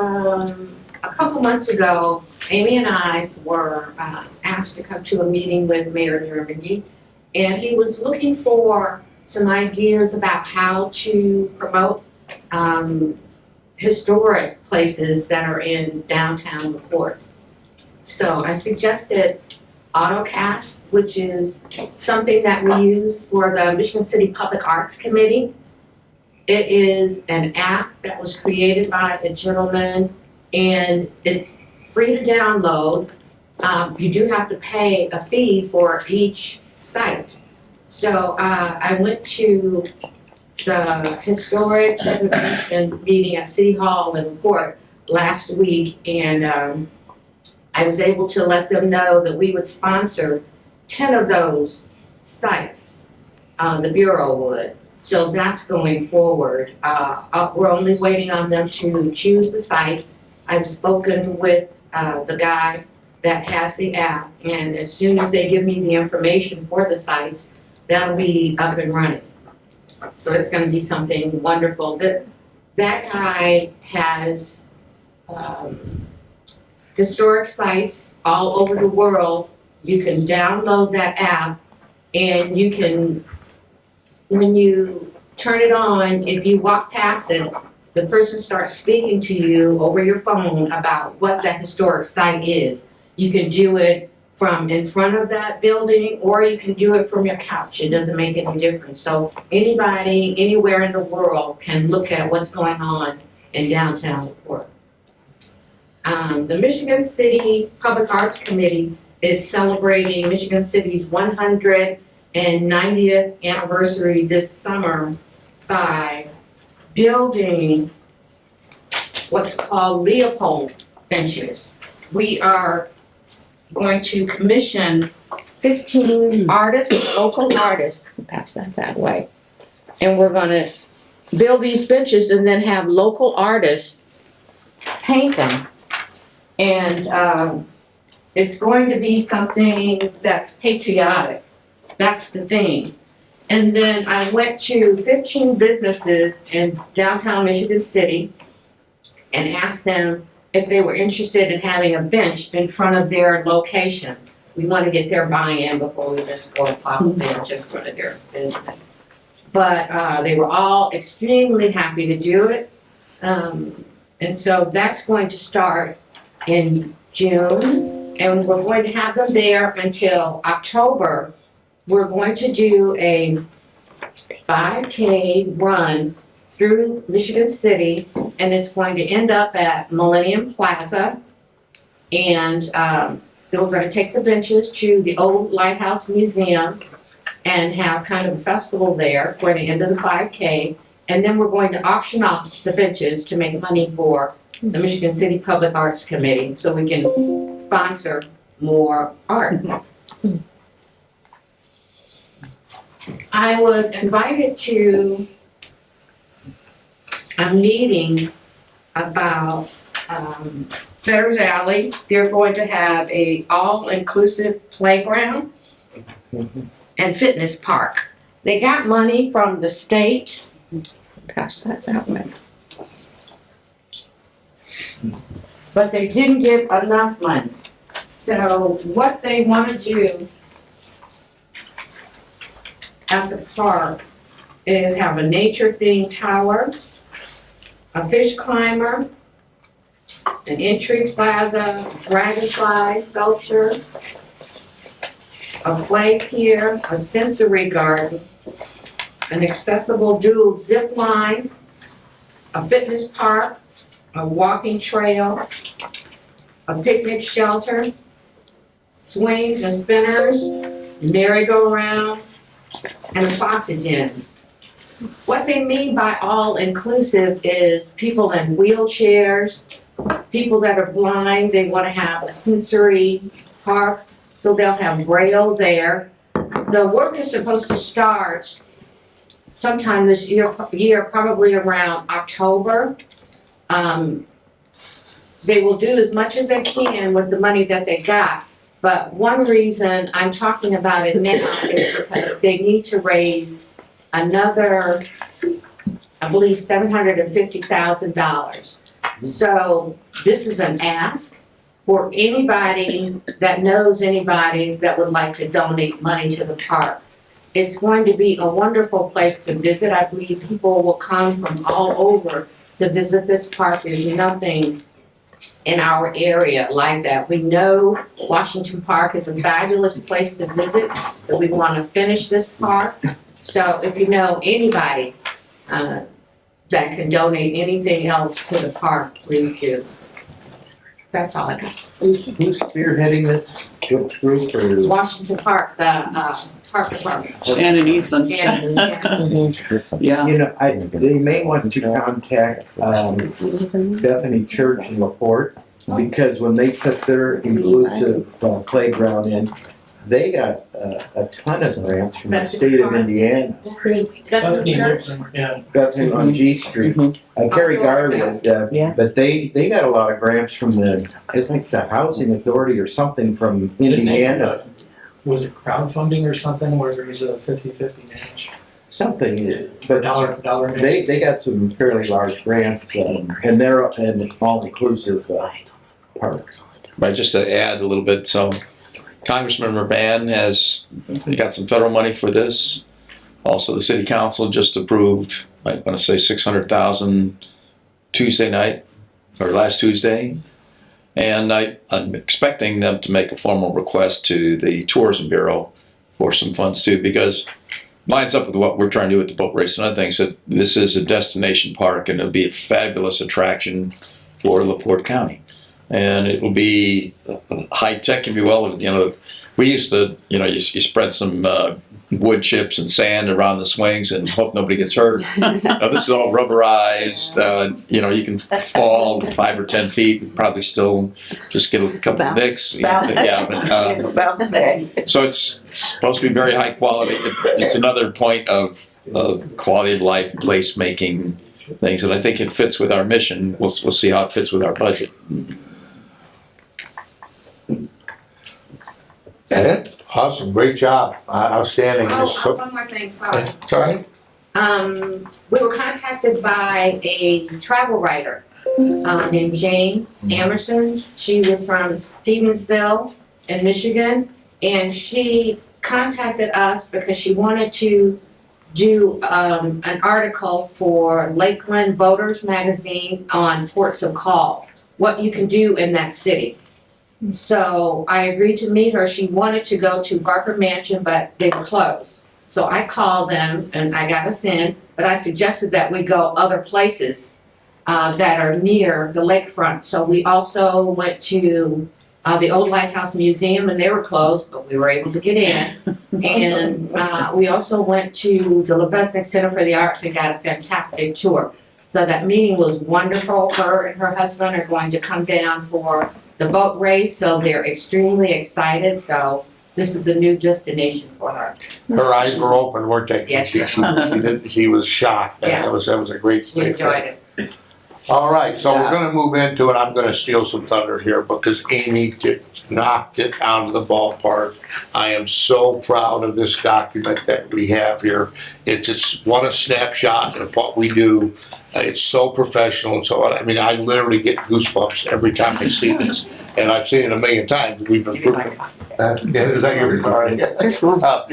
a couple months ago, Amy and I were asked to come to a meeting with Mayor Nermandy, and he was looking for some ideas about how to promote historic places that are in downtown LaPorte. So I suggested AutoCast, which is something that we use for the Michigan City Public Arts Committee. It is an app that was created by a gentleman, and it's free to download. You do have to pay a fee for each site. So I went to the historic preservation meeting at City Hall in LaPorte last week, and I was able to let them know that we would sponsor 10 of those sites, the Bureau would. So that's going forward. We're only waiting on them to choose the sites. I've spoken with the guy that has the app, and as soon as they give me the information for the sites, that'll be up and running. So it's gonna be something wonderful. That guy has, historic sites all over the world. You can download that app, and you can, when you turn it on, if you walk past it, the person starts speaking to you over your phone about what that historic site is. You can do it from in front of that building, or you can do it from your couch. It doesn't make any difference. So anybody, anywhere in the world can look at what's going on in downtown LaPorte. The Michigan City Public Arts Committee is celebrating Michigan City's 190th anniversary this summer by building what's called LaPorte benches. We are going to commission 15 artists, local artists, pass that way. And we're gonna build these benches and then have local artists paint them. And it's going to be something that's patriotic. That's the thing. And then I went to 15 businesses in downtown Michigan City and asked them if they were interested in having a bench in front of their location. We want to get their buy-in before we just go pop a bench in front of their business. But they were all extremely happy to do it. And so that's going to start in June, and we're going to have them there until October. We're going to do a 5K run through Michigan City, and it's going to end up at Millennium Plaza. And then we're going to take the benches to the old Lighthouse Museum and have kind of a festival there for the end of the 5K. And then we're going to auction off the benches to make money for the Michigan City Public Arts Committee so we can sponsor more art. I was invited to a meeting about Fetter's Alley. They're going to have a all-inclusive playground and fitness park. They got money from the state. Pass that way. But they didn't get enough money. So what they want to do at the park is have a nature-themed tower, a fish climber, an entry plaza, dragonfly sculpture, a play pier, a sensory garden, an accessible dual zip line, a fitness park, a walking trail, a picnic shelter, swings and spinners, merry-go-round, and a foxy gym. What they mean by all-inclusive is people in wheelchairs, people that are blind, they want to have a sensory park, so they'll have Braille there. The work is supposed to start sometime this year, probably around October. They will do as much as they can with the money that they got. But one reason I'm talking about it now is because they need to raise another, I believe, $750,000. So this is an ask for anybody that knows anybody that would like to donate money to the park. It's going to be a wonderful place to visit. I believe people will come from all over to visit this park. There's nothing in our area like that. We know Washington Park is a fabulous place to visit, but we want to finish this park. So if you know anybody that can donate anything else to the park, please do. That's all I got. Who's spearheading this? Which group or? It's Washington Park, the park department. Shannon Eason. Yeah. You know, they may want to contact Bethany Church in LaPorte, because when they put their inclusive playground in, they got a ton of grants from the state of Indiana. Bethany lives in- Yeah. Bethany on G Street. Kerry Garland, Yeah. but they got a lot of grants from I think it's a housing authority or something from Didn't they do Indiana. Was it crowdfunding or something where there was a 50-50 match? Something, but Dollar for dollar match? they got some fairly large grants, and they're an all-inclusive park. Right, just to add a little bit, so Congressman Urban has got some federal money for this. Also, the city council just approved, I want to say 600,000 Tuesday night, or last Tuesday. And I'm expecting them to make a formal request to the Tourism Bureau for some funds too, because lines up with what we're trying to do with the boat race and other things. So this is a destination park, and it'll be a fabulous attraction for LaPorte County. And it will be high tech, if you will. You know, we used to, you know, you spread some wood chips and sand around the swings and hope nobody gets hurt. Now, this is all rubberized. You know, you can fall 5 or 10 feet, probably still just get a couple of nicks. Yeah, but, so it's supposed to be very high quality. It's another point of quality of life, place making things, and I think it fits with our mission. We'll see how it fits with our budget. Ed, awesome, great job, outstanding. Oh, one more thing, sorry. Sorry? We were contacted by a travel writer, named Jane Amerson. She was from Stevensville in Michigan, and she contacted us because she wanted to do, an article for Lakeland Voters Magazine on ports of call, what you can do in that city. So I agreed to meet her. She wanted to go to Barker Mansion, but they were closed. So I called them and I got us in, but I suggested that we go other places that are near the lakefront. So we also went to the Old Lighthouse Museum, and they were closed, but we were able to get in. And we also went to the Lebesnick Center for the Arts and got a fantastic tour. So that meeting was wonderful. Her and her husband are going to come down for the boat race, so they're extremely excited. So this is a new destination for her. Her eyes were open, weren't they? Yes. She was shocked. Yeah. That was a great. She enjoyed it. All right, so we're gonna move into it. I'm gonna steal some thunder here because Amy knocked it out of the ballpark. I am so proud of this document that we have here. It's just what a snapshot of what we do. It's so professional, and so I mean, I literally get goosebumps every time I see this, and I've seen it a million times. We've been proofing. Is that your recording?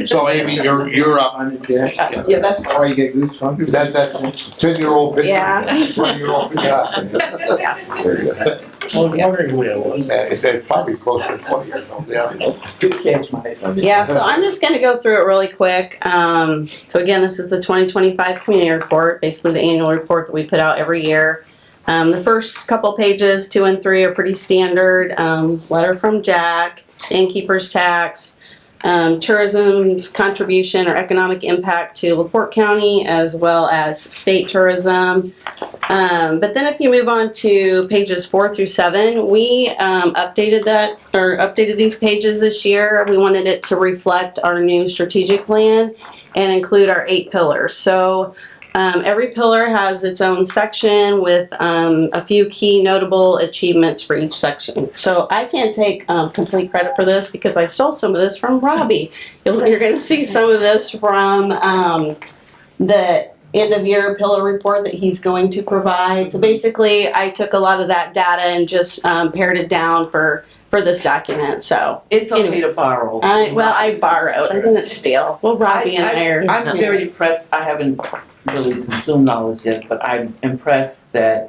So Amy, you're up. Yeah, that's why you get goosebumps. That 10-year-old picture. Yeah. 20-year-old picture. Very good. I was wondering who it was. It's probably closer to 20 years old, yeah. Good catch, Mike. Yeah, so I'm just gonna go through it really quick. So again, this is the 2025 community report, basically the annual report that we put out every year. The first couple pages, 2 and 3, are pretty standard. Letter from Jack, innkeeper's tax, tourism's contribution or economic impact to LaPorte County, as well as state tourism. But then if you move on to pages 4 through 7, we updated these pages this year. We wanted it to reflect our new strategic plan and include our 8 pillars. So every pillar has its own section with a few key notable achievements for each section. So I can't take complete credit for this because I stole some of this from Robbie. You're going to see some of this from the end of year pillar report that he's going to provide. So basically I took a lot of that data and just pared it down for this document. So It's okay anyway, to borrow. I borrowed. I didn't steal. Well, Robbie and I are. I'm very impressed. I haven't really consumed all this yet, but I'm impressed that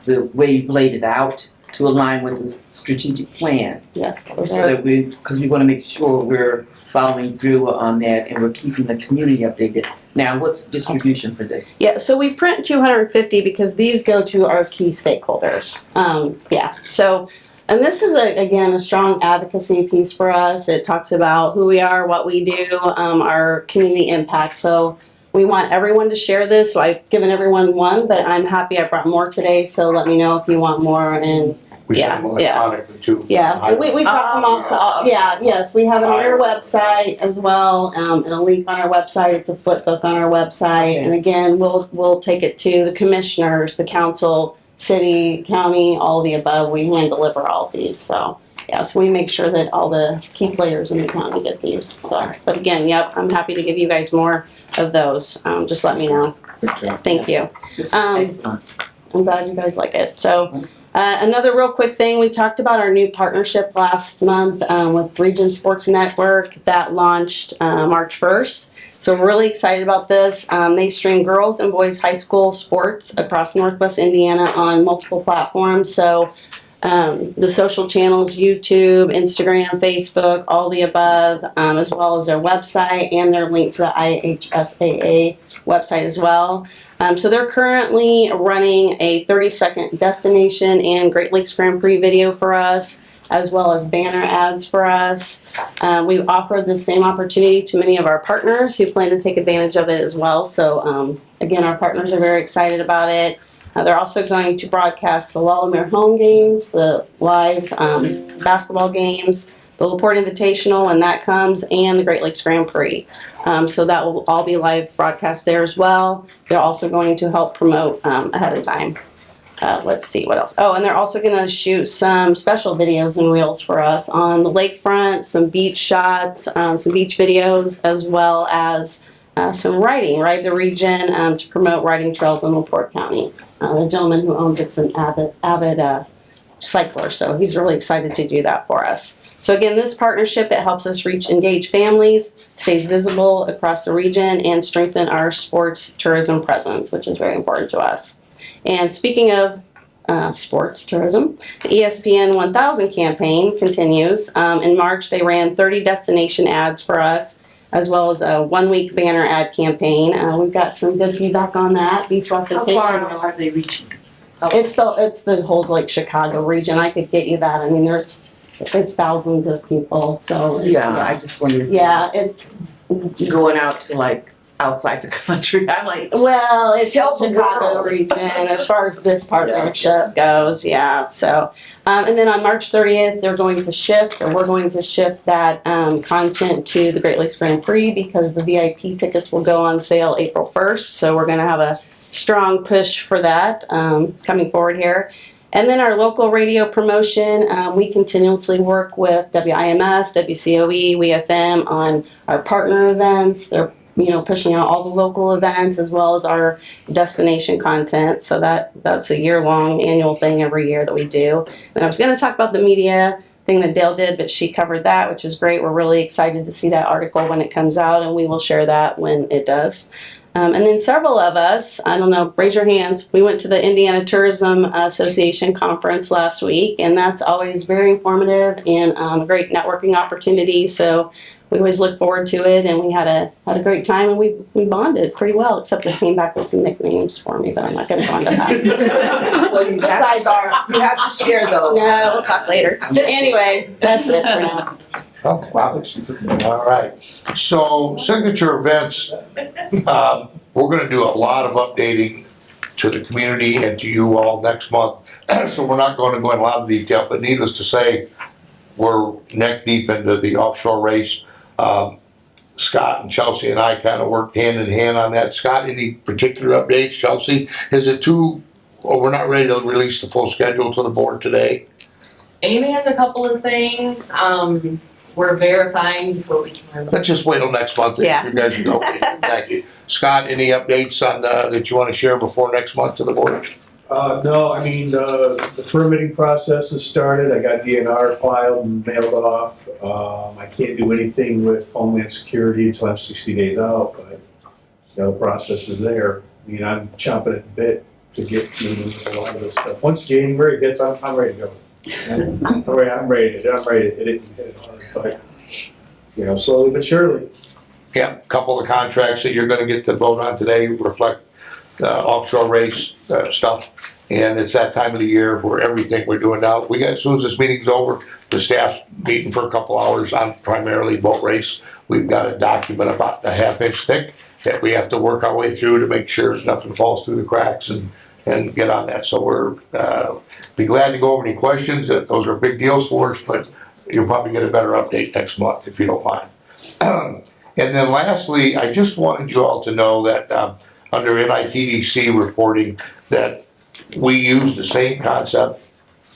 the way you've laid it out to align with the strategic plan. Yes. So that because we want to make sure we're following through on that and we're keeping the community updated. Now, what's the distribution for this? Yeah, so we print 250 because these go to our key stakeholders. And this is, again, a strong advocacy piece for us. It talks about who we are, what we do, our community impact. So we want everyone to share this, so I've given everyone one, but I'm happy I brought more today, so let me know if you want more, and We send them Yeah, electronically too. yeah, we drop them off to all, yes, we have it on our website as well, and a link on our website, it's a flip book on our website, and again, we'll take it to the commissioners, the council, city, county, all the above, we hand deliver all of these, so. Yeah, so we make sure that all the key players in the county get these, so, but again, yep, I'm happy to give you guys more of those, just let me know. Thank you. I'm glad you guys like it. So, another real quick thing, we talked about our new partnership last month with Region Sports Network that launched March 1st. So we're really excited about this. They stream girls and boys high school sports across Northwest Indiana on multiple platforms. So the social channels, YouTube, Instagram, Facebook, all the above, as well as their website and their link to the IHSAA website as well. So they're currently running a 30-second destination and Great Lakes Grand Prix video for us, as well as banner ads for us. We've offered the same opportunity to many of our partners who plan to take advantage of it as well. So again, our partners are very excited about it. They're also going to broadcast the Wallamere home games, the live basketball games, the LaPorte Invitational when that comes, and the Great Lakes Grand Prix. So that will all be live broadcast there as well. They're also going to help promote ahead of time. Let's see what else. Oh, and they're also going to shoot some special videos and reels for us on the lakefront, some beach shots, some beach videos, as well as some riding, Ride the Region, to promote riding trails in LaPorte County. The gentleman who owns it's an avid cycler, so he's really excited to do that for us. So again, this partnership, it helps us reach engaged families, stays visible across the region, and strengthen our sports tourism presence, which is very important to us. And speaking of sports tourism, the ESPN 1000 campaign continues. In March, they ran 30 destination ads for us, as well as a 1-week banner ad campaign. We've got some good feedback on that. Beach How far are they reaching? It's the whole like Chicago region. I could get you that. I mean, it's thousands of people. So Yeah, I just wondered. yeah, Going out to like outside the country, I'm like, well, it's the Tell the Chicago world. region as far as this partnership goes. Yeah. So, and then on March 30th, we're going to shift that content to the Great Lakes Grand Prix because the VIP tickets will go on sale April 1st. So we're going to have a strong push for that coming forward here. And then our local radio promotion, we continuously work with WIMS, WCOE, WFM on our partner events. They're pushing out all the local events as well as our destination content. So that's a year-long annual thing every year that we do. And I was going to talk about the media thing that Dale did, but she covered that, which is great. We're really excited to see that article when it comes out, and we will share that when it does. And then several of us, I don't know, raise your hands. We went to the Indiana Tourism Association conference last week, and that's always very informative and a great networking opportunity. So we always look forward to it, and we had a great time, and we bonded pretty well, except they came back with some nicknames for me, but I'm not going to go into that. well, you have to share those. No, we'll talk later. Anyway, that's it for now. Oh, wow. All right. So signature events, we're gonna do a lot of updating to the community and to you all next month. So we're not going to go in a lot of detail, but needless to say, we're neck deep into the offshore race. Scott and Chelsea and I kind of work hand in hand on that. Scott, any particular updates? Chelsea, we're not ready to release the full schedule to the board today? Amy has a couple of things, we're verifying before we can. Let's just wait till next month. Yeah. You guys know. Thank you. Scott, any updates on, that you want to share before next month to the board? No, I mean, the permitting process has started. I got DNR filed and mailed off. I can't do anything with Homeland Security until I'm 60 days out, but, the process is there. I mean, I'm chomping at the bit to get moving with a lot of this stuff. Once January hits, I'm ready to go. I'm ready to hit it hard, but, slowly but surely. Yeah, a couple of contracts that you're gonna get to vote on today reflect offshore race stuff. And it's that time of the year where everything we're doing now, as soon as this meeting's over, the staff's meeting for a couple hours on primarily boat race. We've got a document about a half-inch thick that we have to work our way through to make sure nothing falls through the cracks and get on that. So we're, be glad to go over any questions. Those are big deals for us, but you'll probably get a better update next month if you don't mind. And then lastly, I just wanted you all to know that under NITDC reporting that we use the same concept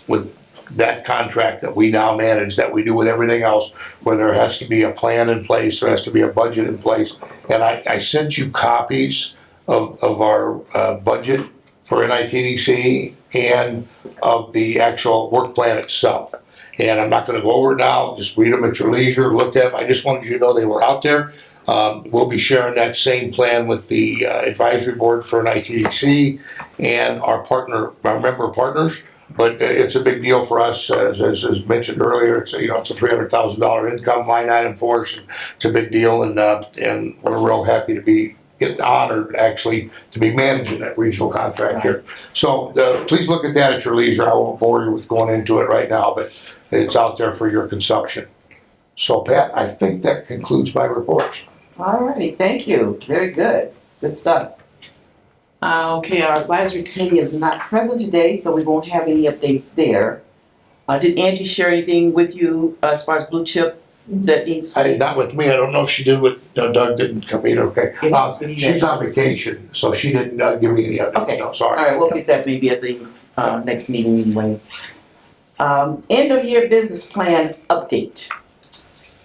with that contract that we now manage, that we do with everything else, where there has to be a plan in place, there has to be a budget in place. And I sent you copies of our budget for NITDC and of the actual work plan itself. And I'm not gonna go over it now, just read them at your leisure, look at them. I just wanted you to know they were out there. We'll be sharing that same plan with the advisory board for NITDC and our member partners. But it's a big deal for us, as mentioned earlier. It's a $300,000 income line item for us. It's a big deal, and we're real happy to be honored actually to be managing that regional contract here. So please look at that at your leisure. I won't bore you with going into it right now, but it's out there for your consumption. So Pat, I think that concludes my report. All righty, thank you. Very good. Good stuff. Okay, our advisory committee is not present today, so we won't have any updates there. Did Angie share anything with you as far as blue chip that needs? Not with me. I don't know if she did. Doug didn't come in. Okay, she's on vacation, so she didn't give me any updates. Okay. No, sorry. All right, we'll get that maybe at the next meeting anyway. End of year business plan update.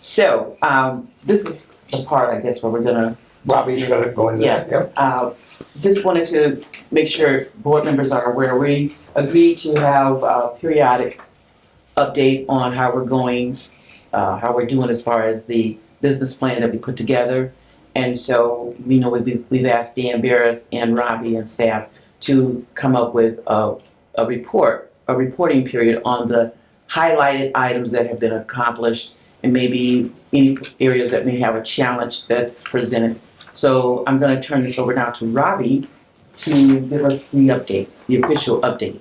So this is the part, I guess, where we're gonna. Robbie's gonna go into that. Yep. Just wanted to make sure board members are aware, we agreed to have a periodic update on how we're going, how we're doing as far as the business plan that we put together. And so, we've asked Dan Barris and Robbie and staff to come up with a reporting period on the highlighted items that have been accomplished and maybe any areas that may have a challenge that's presented. So I'm gonna turn this over now to Robbie to give us the update, the official update.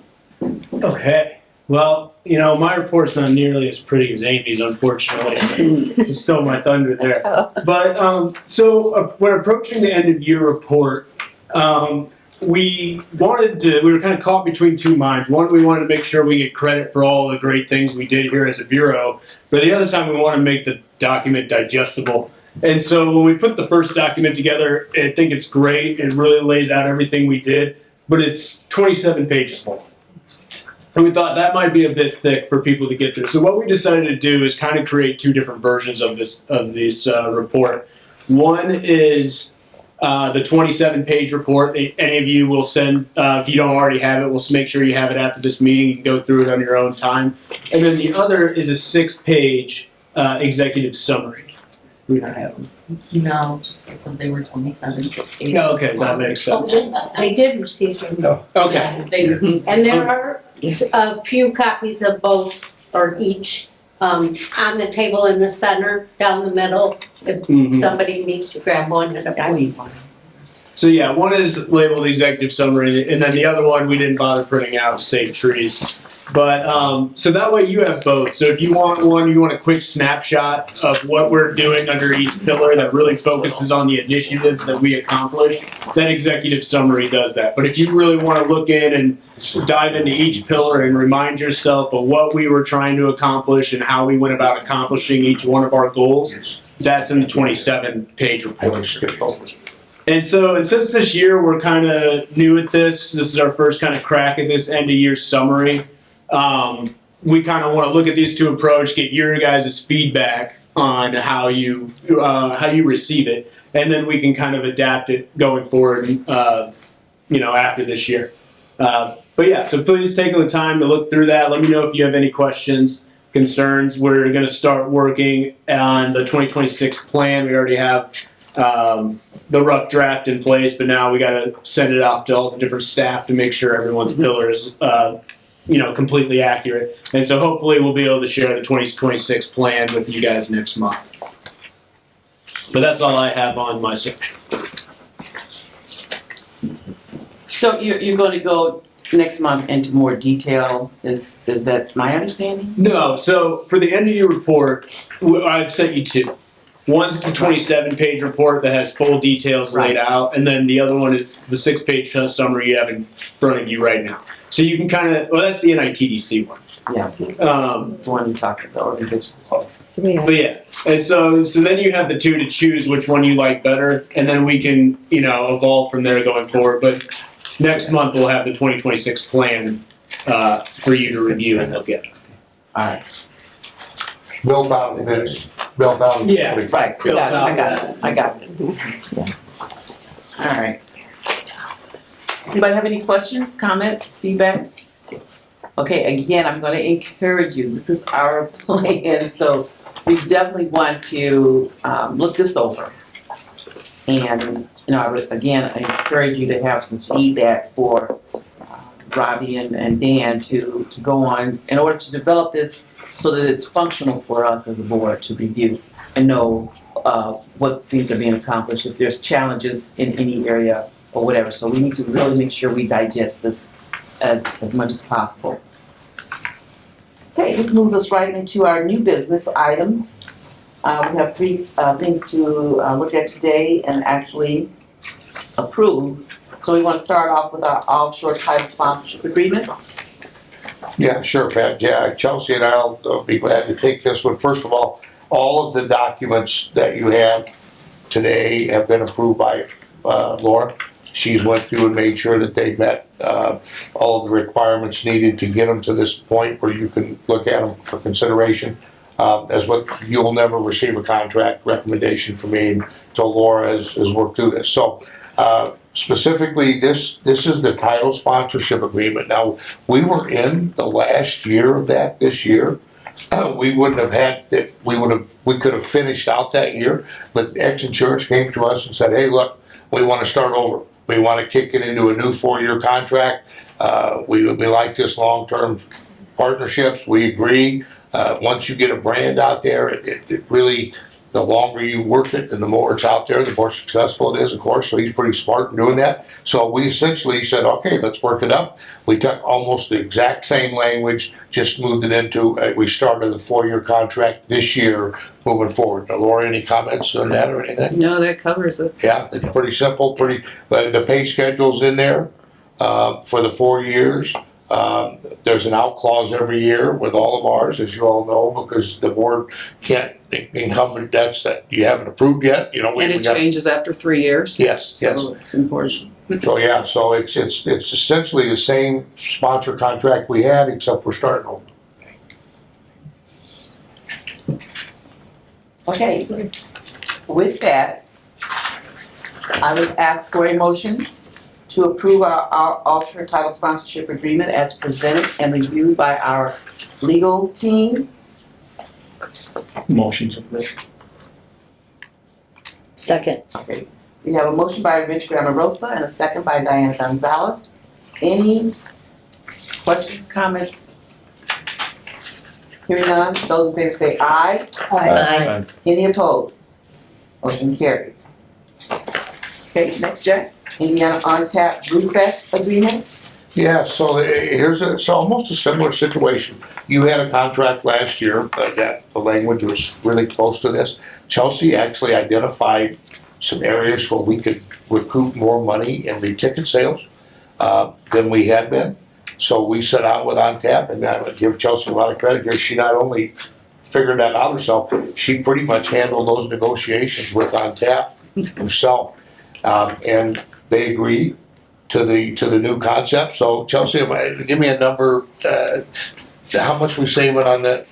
Okay, well, my report's not nearly as pretty as Amy's, unfortunately. You stole my thunder there. But, so we're approaching the end of year report. We were kind of caught between two minds. One, we wanted to make sure we get credit for all the great things we did here as a bureau. But the other time, we want to make the document digestible. And so when we put the first document together, I think it's great. It really lays out everything we did, but it's 27 pages long. And we thought that might be a bit thick for people to get through. So what we decided to do is kind of create two different versions of this report. One is the 27-page report. Any of you will send, if you don't already have it, we'll make sure you have it after this meeting. You can go through it on your own time. And then the other is a 6-page executive summary. We don't have them. No, just because they were 27. Oh, okay, that makes sense. I did receive them. Oh, okay. And there are a few copies of both or each on the table in the center, down the middle. If somebody needs to grab one, I need one. So yeah, one is labeled executive summary, and then the other one we didn't bother printing out to save trees. But so that way you have both. So if you want one, you want a quick snapshot of what we're doing under each pillar that really focuses on the initiatives that we accomplished, that executive summary does that. But if you really want to look in and dive into each pillar and remind yourself of what we were trying to accomplish and how we went about accomplishing each one of our goals, that's in the 27-page report. And since this year we're kind of new at this is our first kind of crack at this end of year summary. We kind of want to look at these two approaches, get your guys' feedback on how you receive it, and then we can kind of adapt it going forward, after this year. But yeah, so please take the time to look through that. Let me know if you have any questions, concerns. We're going to start working on the 2026 plan. We already have the rough draft in place, but now we got to send it off to all the different staff to make sure everyone's pillar is completely accurate. And so hopefully we'll be able to share the 2026 plan with you guys next month. But that's all I have on my section. So you're going to go next month into more detail, is that my understanding? No, so for the end of year report, I've sent you two. One's the 27-page report that has full details laid out, and then the other one is the 6-page summary you have in front of you right now. So you can kind of, well, that's the NITDC one. Yeah. The one you talked about, But yeah, and so then you have the two to choose which one you like better, and then we can, evolve from there going forward. But next month we'll have the 2026 plan for you to review and look at. Alright. Built on this, built on. Yeah. Right, I got it. Alright. Anybody have any questions, comments, feedback? Okay, again, I'm gonna encourage you, this is our plan, so we definitely want to, look this over. And, I would, again, I encourage you to have some feedback for Robbie and Dan to go on, in order to develop this so that it's functional for us as a board to review and know what things are being accomplished, if there's challenges in any area or whatever. So we need to really make sure we digest this as much as possible. Okay, this moves us right into our new business items. We have three things to look at today and actually approve. So we want to start off with our offshore title sponsorship agreement. Yeah, sure, Pat. Yeah, Chelsea and I'll be glad to take this one. First of all of the documents that you have today have been approved by Laura. She's went through and made sure that they met all of the requirements needed to get them to this point where you can look at them for consideration. As what you'll never receive a contract recommendation from me until Laura has worked through this. So specifically, this is the title sponsorship agreement. Now, we were in the last year of that this year. We wouldn't have had it. We could have finished out that year, but X Insurance came to us and said, "Hey, look, we want to start over. We want to kick it into a new 4-year contract. We like this long-term partnerships. We agree. Once you get a brand out there, it really, the longer you work it and the more it's out there, the more successful it is, of course." So he's pretty smart in doing that. So we essentially said, okay, let's work it up. We took almost the exact same language, just moved it into, we started the 4-year contract this year moving forward. Now, Laura, any comments on that or anything? No, that covers it. Yeah, it's pretty simple, the pay schedule's in there for the 4 years. There's an out clause every year with all of ours, as you all know, because the board can't encumber debts that you haven't approved yet, And it changes after 3 years. Yes, yes. So it's important. So, yeah, so it's essentially the same sponsor contract we had, except we're starting over. Okay, with that, I would ask for a motion to approve our alternate title sponsorship agreement as presented and reviewed by our legal team. Motion to approve. Second. Okay, we have a motion by Rich Grammarosa and a second by Diana Gonzalez. Any questions, comments? Hearing none, those in favor say aye. Aye. Any opposed? Motion carries. Okay, next, Jack. Indiana on tap Brew Fest agreement. Yeah, so it's almost a similar situation. You had a contract last year that the language was really close to this. Chelsea actually identified some areas where we could recoup more money in the ticket sales than we had been. So we set out with OnTap, and I would give Chelsea a lot of credit here. She not only figured that out herself, she pretty much handled those negotiations with OnTap herself. And they agreed to the new concept. So Chelsea, give me a number, how much we saving on that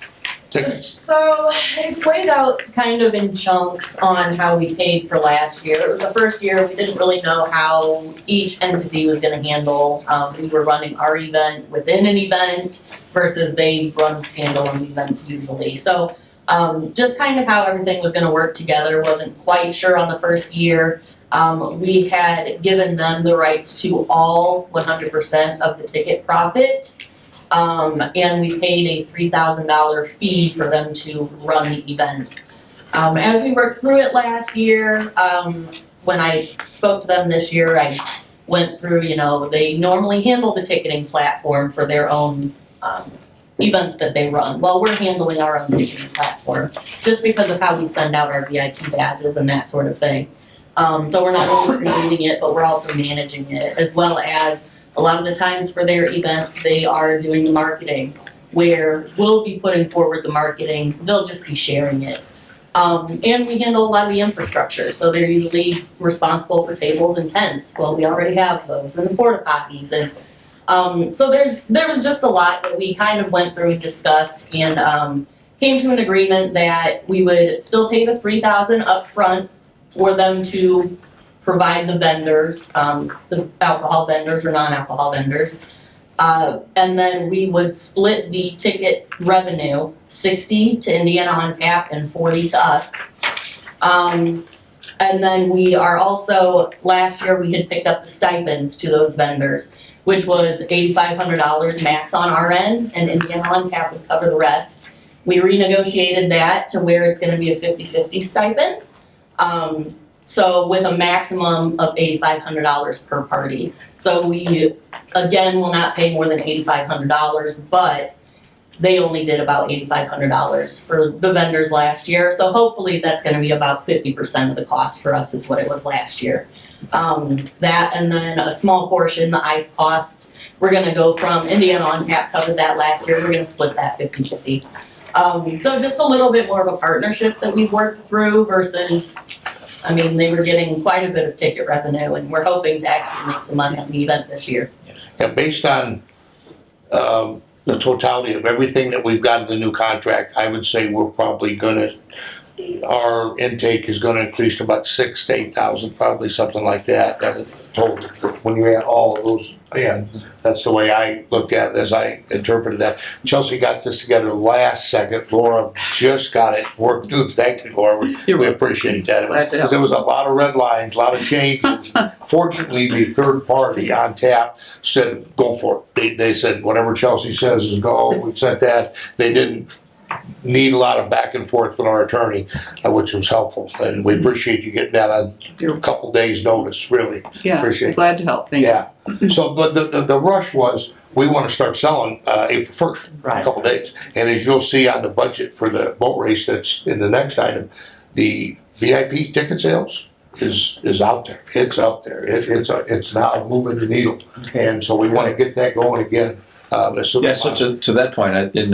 tickets? So it's laid out kind of in chunks on how we paid for last year. It was the first year, we didn't really know how each entity was gonna handle. We were running our event within an event versus they run standalone events usually. So just kind of how everything was gonna work together, wasn't quite sure on the first year. We had given them the rights to all 100% of the ticket profit. And we paid a $3,000 fee for them to run the event. As we worked through it last year, when I spoke to them this year, I went through, they normally handle the ticketing platform for their own events that they run. Well, we're handling our own ticketing platform, just because of how we send out our VIP badges and that sort of thing. So we're not only creating it, but we're also managing it, as well as a lot of the times for their events, they are doing the marketing, where we'll be putting forward the marketing, they'll just be sharing it. And we handle a lot of the infrastructure, so they're usually responsible for tables and tents. Well, we already have those, and the porta potties, and so there was just a lot that we kind of went through and discussed, and came to an agreement that we would still pay the $3,000 upfront for them to provide the vendors, the alcohol vendors or non-alcohol vendors. And then we would split the ticket revenue, 60 to Indiana on Tap and 40 to us. And then we are also, last year we had picked up the stipends to those vendors, which was $8,500 max on our end, and Indiana on Tap would cover the rest. We renegotiated that to where it's gonna be a 50-50 stipend. So with a maximum of $8,500 per party. So we, again, will not pay more than $8,500, but they only did about $8,500 for the vendors last year. So hopefully that's gonna be about 50% of the cost for us is what it was last year. That, and then a small portion, the ice costs, we're gonna go from Indiana on Tap covered that last year, we're gonna split that 50-50. So just a little bit more of a partnership that we've worked through versus, I mean, they were getting quite a bit of ticket revenue, and we're hoping to actually make some money on the event this year. Yeah, based on, the totality of everything that we've got in the new contract, I would say we're probably gonna, our intake is gonna increase to about 6,000 to 8,000, probably something like that, total. When you add all of those, yeah, that's the way I looked at it as I interpreted that. Chelsea got this together last second. Laura just got it worked through. Thank you, Laura. We appreciate that. Because there was a lot of red lines, a lot of changes. Fortunately, the third party on Tap said, go for it. They said, whatever Chelsea says is go. We sent that. They didn't need a lot of back and forth with our attorney, which was helpful. And we appreciate you getting that on a couple days' notice, really. Yeah, Appreciate it. glad to help, thank you. Yeah, so, but the rush was, we want to start selling April 1st, a couple days. And as you'll see on the budget for the boat race that's in the next item, the VIP ticket sales is out there. It's up there. It's now moving the needle. And so we want to get that going again as soon as Yeah, so possible. to that point, in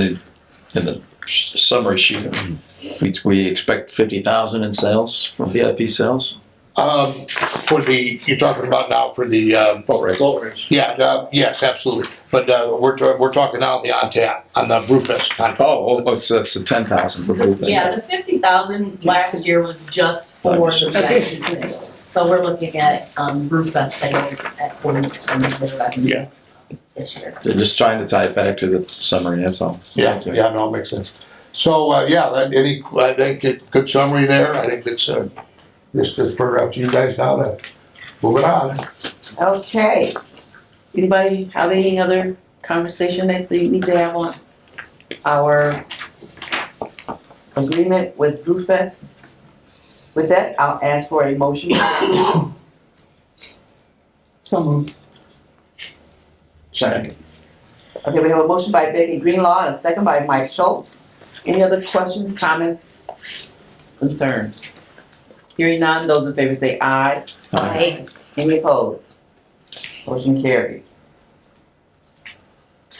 the summary sheet, we expect 50,000 in sales from VIP sales? For the, you're talking about now for the, Boat race. Boat race. yeah, yes, absolutely. But, we're talking now on the on tap, on the Brewfest contract. Oh, so that's the 10,000 for Blue Bay. Yeah, the 50,000 last year was just for the VIP sales. So we're looking at, Brewfest sales at 40% of their revenue. Yeah. This year. They're just trying to tie it back to the summary, that's all. Yeah, Thank you. yeah, no, it makes sense. So, I think good summary there. I think it's, just for up to you guys now to move it on. Okay. Anybody have any other conversation that they need to have on our agreement with Brewfest? With that, I'll ask for a motion. So moved. Second. Okay, we have a motion by Becky Greenlaw and a second by Mike Schultz. Any other questions, comments, concerns? Hearing none, those in favor say aye. Aye. Any opposed? Motion carries.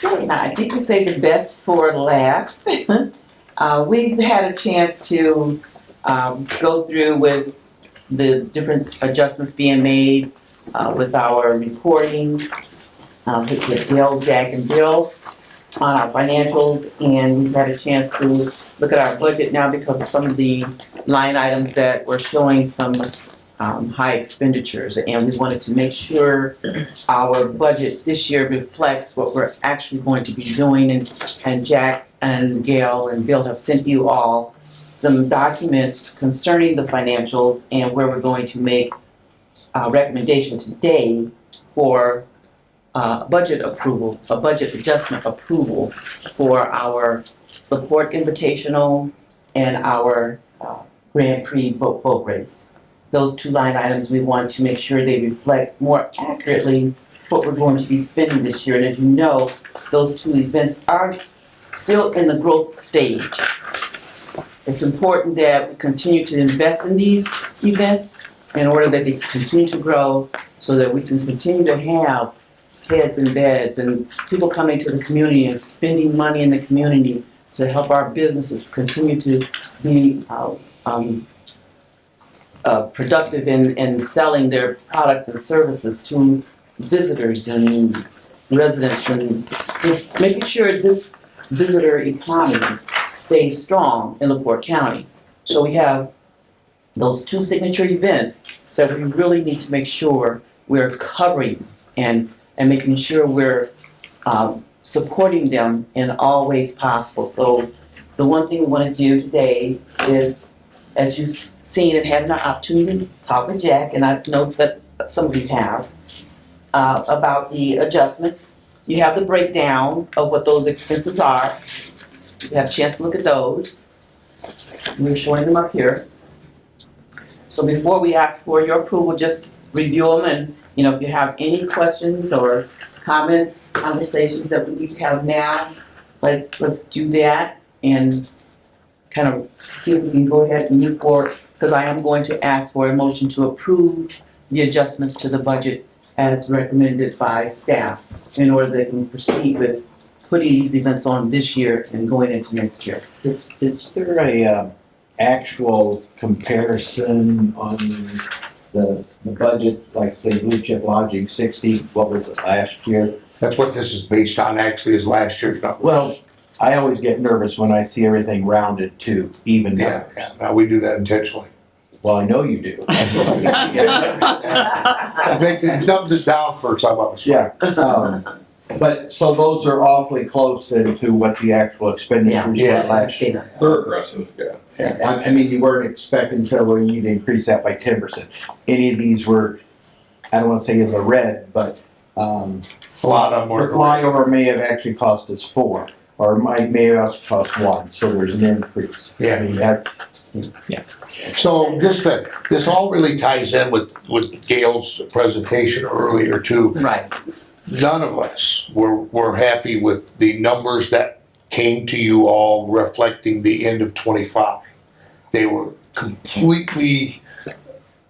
Okay, now I think we saved the best for last. We've had a chance to go through with the different adjustments being made with our reporting, with Bill, Jack, and Bill on our financials, and we've had a chance to look at our budget now because of some of the line items that were showing some high expenditures, and we wanted to make sure our budget this year reflects what we're actually going to be doing, and Jack and Gail and Bill have sent you all some documents concerning the financials and where we're going to make a recommendation today for budget approval, a budget adjustment approval for our LaPorte Invitational and our Grand Prix boat race. Those two line items, we want to make sure they reflect more accurately what we're going to be spending this year. And as you know, those two events are still in the growth stage. It's important that we continue to invest in these events in order that they continue to grow so that we can continue to have heads and beds and people coming to the community and spending money in the community to help our businesses continue to be productive in selling their products and services to visitors and residents, and just making sure this visitor economy stays strong in LaPorte County. So we have those two signature events that we really need to make sure we're covering and making sure we're supporting them in all ways possible. So the one thing we want to do today is, as you've seen and had an opportunity to talk with Jack, and I know that some of you have, about the adjustments. You have the breakdown of what those expenses are. You have a chance to look at those. We're showing them up here. So before we ask for your approval, just review them, and if you have any questions or comments, conversations that we need to have now, let's do that and kind of see if we can go ahead and move forward, because I am going to ask for a motion to approve the adjustments to the budget as recommended by staff in order that they can proceed with putting these events on this year and going into next year. Is there a actual comparison on the budget, like say Blue Chip Lodging 60, what was it last year? That's what this is based on, actually, is last year's number. Well, I always get nervous when I see everything rounded to even numbers. Yeah, we do that intentionally. Well, I know you do. It dumbs it down for some of us. Yeah, but, so those are awfully close then to what the actual expenditures were last year. They're aggressive, yeah. I mean, you weren't expecting to, well, you need to increase that by 10%. Any of these were, I don't wanna say in the red, but, A lot of them the were. flyover may have actually cost us 4, or may have also cost 1, so there's an increase. Yeah. I mean, that's, So this all really ties in with Gail's presentation earlier too. Right. None of us were happy with the numbers that came to you all reflecting the end of '25. They were completely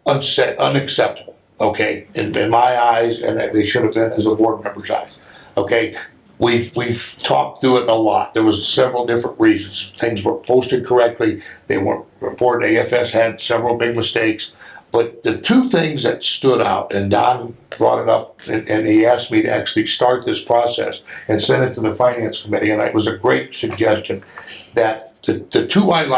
unacceptable, okay, in my eyes, and they should have been as a board member's eyes, okay? We've talked through it a lot. There was several different reasons. Things were posted correctly. They weren't reported. AFS had several big mistakes. But the two things that stood out, and Don brought it up, and he asked me to actually start this process and send it to the finance committee, and it was a great suggestion, that the two line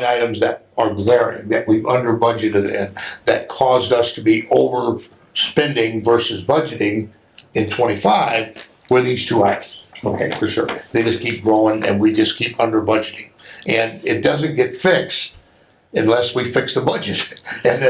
items that are glaring, that we've under budgeted in, that caused us to be overspending versus budgeting in '25, were these two items. Okay, for sure. They just keep growing and we just keep under budgeting. And it doesn't get fixed unless we fix the budget. And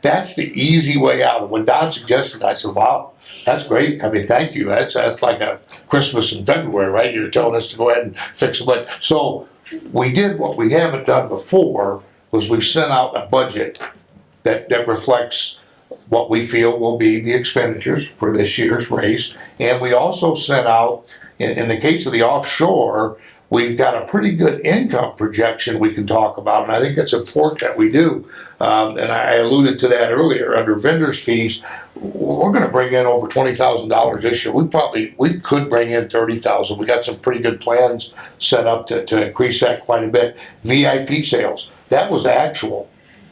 that's the easy way out. And when Don suggested, I said, wow, that's great. I mean, thank you. That's like a Christmas in February, right? You're telling us to go ahead and fix the budget. So we did what we haven't done before, was we sent out a budget that reflects what we feel will be the expenditures for this year's race. And we also sent out, in the case of the offshore, we've got a pretty good income projection we can talk about, and I think it's important that we do. And I alluded to that earlier. Under vendors' fees, we're going to bring in over $20,000 this year. We could bring in $30,000. We got some pretty good plans set up to increase that quite a bit. VIP sales, that was actual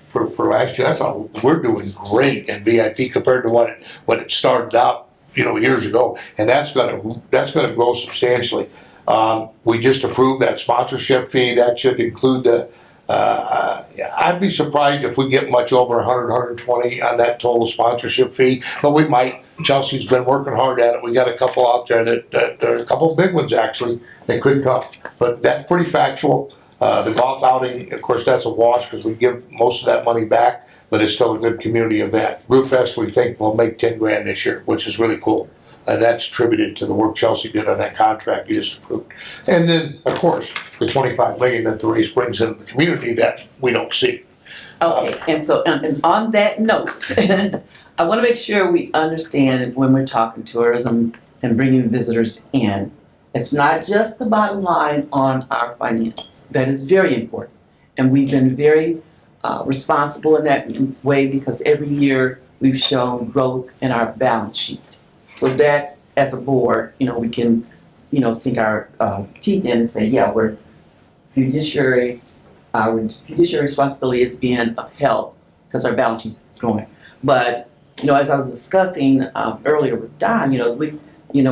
for last year. That's how we're doing great in VIP compared to what it started out, years ago, and that's gonna grow substantially. We just approved that sponsorship fee. That should include I'd be surprised if we get much over 100, 120 on that total sponsorship fee, but we might. Chelsea's been working hard at it. We got a couple out there that there are a couple of big ones actually that could come, but that's pretty factual. The golf outing, of course, that's a wash because we give most of that money back, but it's still a good community event. Brewfest, we think will make 10 grand this year, which is really cool. And that's attributed to the work Chelsea did on that contract you just approved. And then, of course, the 25 million that the race brings into the community that we don't see. Okay, and so and on that note, I want to make sure we understand when we're talking tourism and bringing visitors in, It's not just the bottom line on our financials. That is very important. And we've been very responsible in that way because every year we've shown growth in our balance sheet. So that, as a board, we can, sink our teeth in and say, yeah, we're fiduciary, our fiduciary responsibility is being upheld because our balance sheet is growing. But, as I was discussing earlier with Don,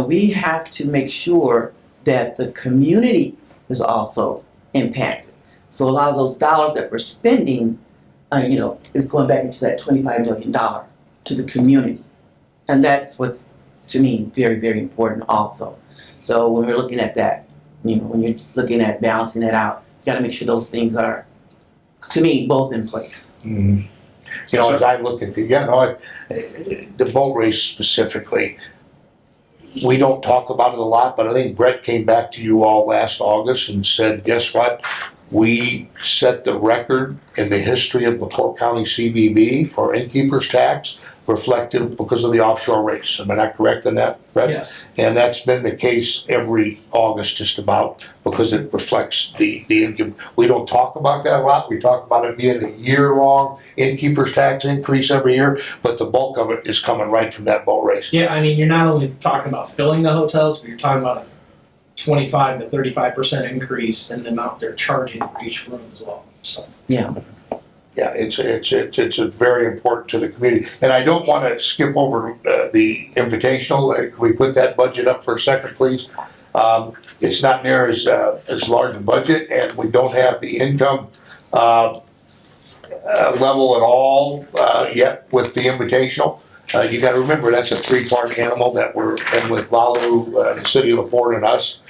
we have to make sure that the community is also impacted. So a lot of those dollars that we're spending, is going back into that $25 million to the community. And that's what's, to me, very, very important also. So when we're looking at that, when you're looking at balancing that out, you gotta make sure those things are, to me, both in place. Mhm. As I look at the boat race specifically, we don't talk about it a lot, but I think Brett came back to you all last August and said, guess what? We set the record in the history of LaPorte County CVB for innkeeper's tax, reflective because of the offshore race. Am I not correct in that, Brett? Yes. And that's been the case every August just about because it reflects the income. We don't talk about that a lot. We talk about it being a year-long innkeeper's tax increase every year, but the bulk of it is coming right from that boat race. Yeah, you're not only talking about filling the hotels, but you're talking about a 25 to 35% increase in the amount they're charging for each room as well. So. Yeah. Yeah, it's very important to the community. And I don't want to skip over the invitational. Can we put that budget up for a second, please? It's not near as large a budget, and we don't have the income level at all yet with the invitational. You got to remember that's a three-part animal that we're in with Lalu, the city of LaPorte, and us.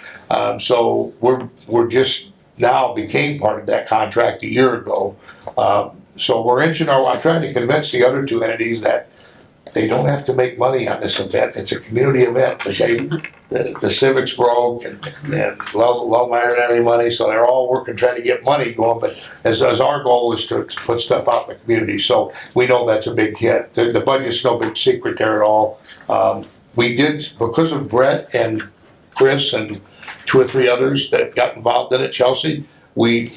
So we're just now became part of that contract a year ago. So we're inching I'm trying to convince the other two entities that they don't have to make money on this event. It's a community event. The Civic's broke and Lowmeyer didn't have any money, so they're all working trying to get money going. But as our goal is to put stuff out in the community, so we know that's a big hit. The budget's no big secret there at all. We did, because of Brett and Chris and two or three others that got involved in it, Chelsea, we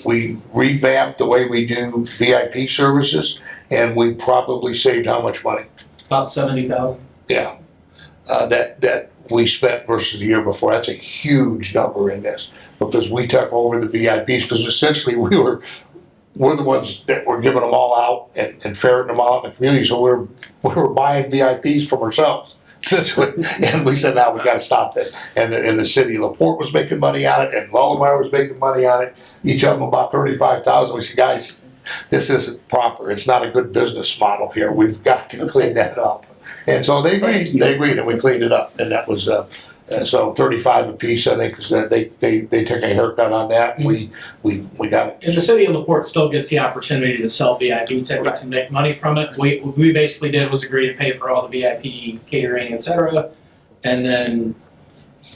revamped the way we do VIP services, and we probably saved how much money? About 70,000. Yeah, that we spent versus the year before. That's a huge number in this because we took over the VIPs because essentially we're the ones that were giving them all out and ferreting them out in the community. So we were buying VIPs from ourselves. And we said, now we got to stop this. And the city of LaPorte was making money on it, and Lowmeyer was making money on it. Each of them about $35,000. We said, guys, this isn't proper. It's not a good business model here. We've got to clean that up. And so they agreed. They agreed, and we cleaned it up. And that was so 35 apiece, I think, because they took a haircut on that. And we got it. And the city of LaPorte still gets the opportunity to sell VIP tickets and make money from it. What we basically did was agree to pay for all the VIP catering, etc. And then,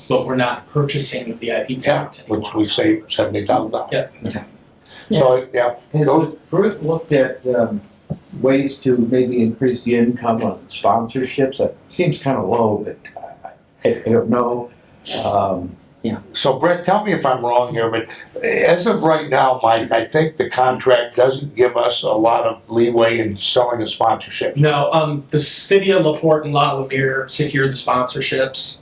but we're not purchasing the VIP tickets anymore. Which we saved $70,000. Yeah. So yeah, Has the group looked at ways to maybe increase the income on sponsorships? That seems kind of low, but I don't know. So Brett, tell me if I'm wrong here, but as of right now, Mike, I think the contract doesn't give us a lot of leeway in selling a sponsorship. No, the city of LaPorte and La Lumiere secured the sponsorships,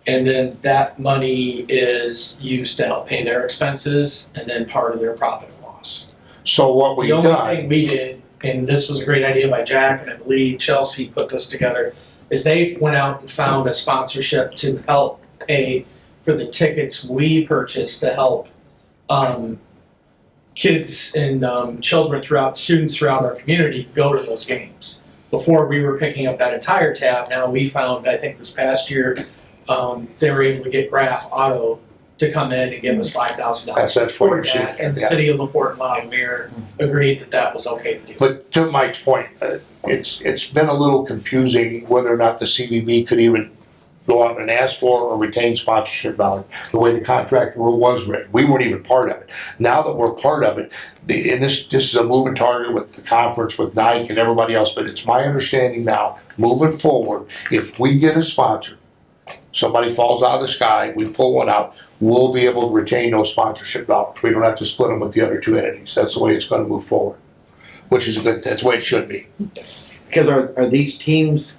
and then that money is used to help pay their expenses, and then part of their profit and loss. So what we've The only done, thing we did, and this was a great idea by Jack, and I believe Chelsea put this together, is they went out and found a sponsorship to help pay for the tickets we purchased to help kids and students throughout our community go to those games. Before we were picking up that entire tab, now we found, I think this past year, they were able to get Graph Auto to come in and give us $5,000 That's toward what that, and the yeah. city of LaPorte and La Lumiere agreed that that was okay to do. But to Mike's point, it's been a little confusing whether or not the CVB could even go out and ask for or retain sponsorship dollars, the way the contract rule was written. We weren't even part of it. Now that we're part of it, and this is a moving target with the conference, with Nike and everybody else, but it's my understanding now, moving forward, if we get a sponsor, somebody falls out of the sky, we pull one out, we'll be able to retain those sponsorship dollars. We don't have to split them with the other two entities. That's the way it's gonna move forward, which is that's the way it should be. Because are these teams